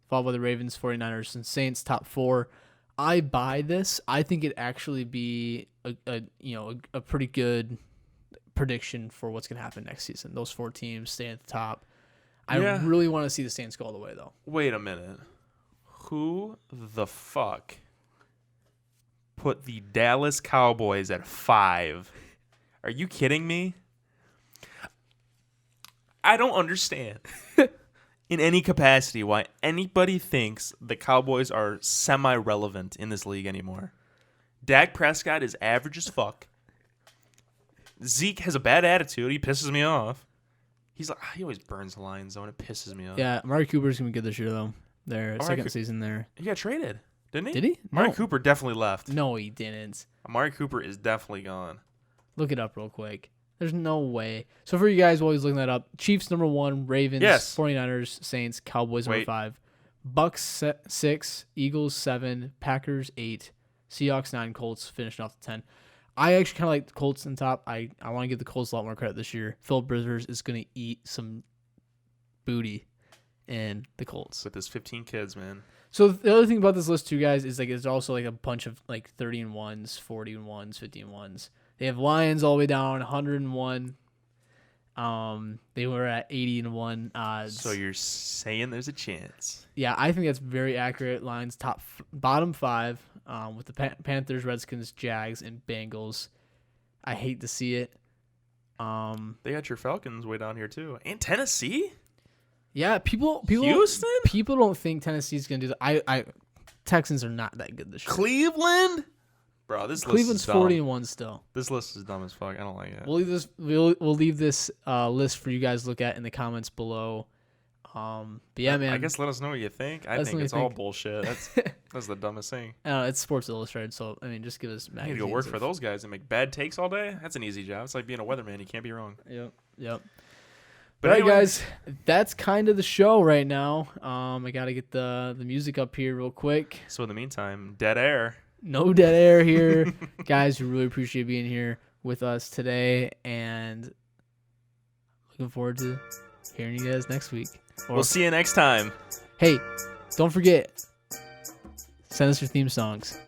followed by the Ravens, 49ers, and Saints top 4. I buy this. I think it actually be a pretty good prediction for what's gonna happen next season. Those 4 teams stay at the top. Yeah. I really want to see the Saints go all the way though. Wait a minute. Who the fuck put the Dallas Cowboys at 5? Are you kidding me? I don't understand in any capacity why anybody thinks the Cowboys are semi-relevant in this league anymore. Dak Prescott is average as fuck. Zeke has a bad attitude. He pisses me off. He always burns the line zone. It pisses me off. Yeah, Amari Cooper's gonna be good this year though. Their Amari second Coo- season there. He got traded, didn't he? Did he? Amari No. Cooper definitely left. No, he didn't. Amari Cooper is definitely gone. Look it up real quick. There's no way. So for you guys while he's looking that up, Chiefs number 1, Ravens, Yes. 49ers, Saints, Cowboys number Wait. 5, Bucks 6, Eagles 7, Packers 8, Seahawks 9, Colts finishing off the 10. I actually kind of like the Colts in top. I want to give the Colts a lot more credit this year. Philip Rivers is going to eat some booty in the Colts. With his 15 kids, man. So the other thing about this list too, guys, is like it's also like a bunch of like 30-1s, 40-1s, 50-1s. They have Lions all the way down 101. They were at 80-1 odds. So you're saying there's a chance. Yeah, I think that's very accurate. Lions bottom 5 with the Panthers, Redskins, Jags, and Bengals. I hate to see it. They got your Falcons way down here too. And Tennessee? Yeah, people Houston? people don't think Tennessee's gonna do that. Texans are not that good this year. Cleveland? Bro, this Cleveland's list is dumb. 40-1 still. This list is dumb as fuck. I don't like it. We'll leave this list for you guys to look at in the comments below. But yeah, man. I guess let us know what you think. I think it's all bullshit. That's the dumbest thing. It's Sports Illustrated, so I mean, just give us. You need to go work for those guys and make bad takes all day. That's an easy job. It's like being a weatherman. You can't be wrong. Yep. But all right, anyway, guys, that's kind of the show right now. I gotta get the music up here real quick. So in the meantime, dead air. No dead air here, guys. We really appreciate being here with us today, and looking forward to hearing you guys next week. We'll see you next time. Hey, don't forget, send us your theme songs.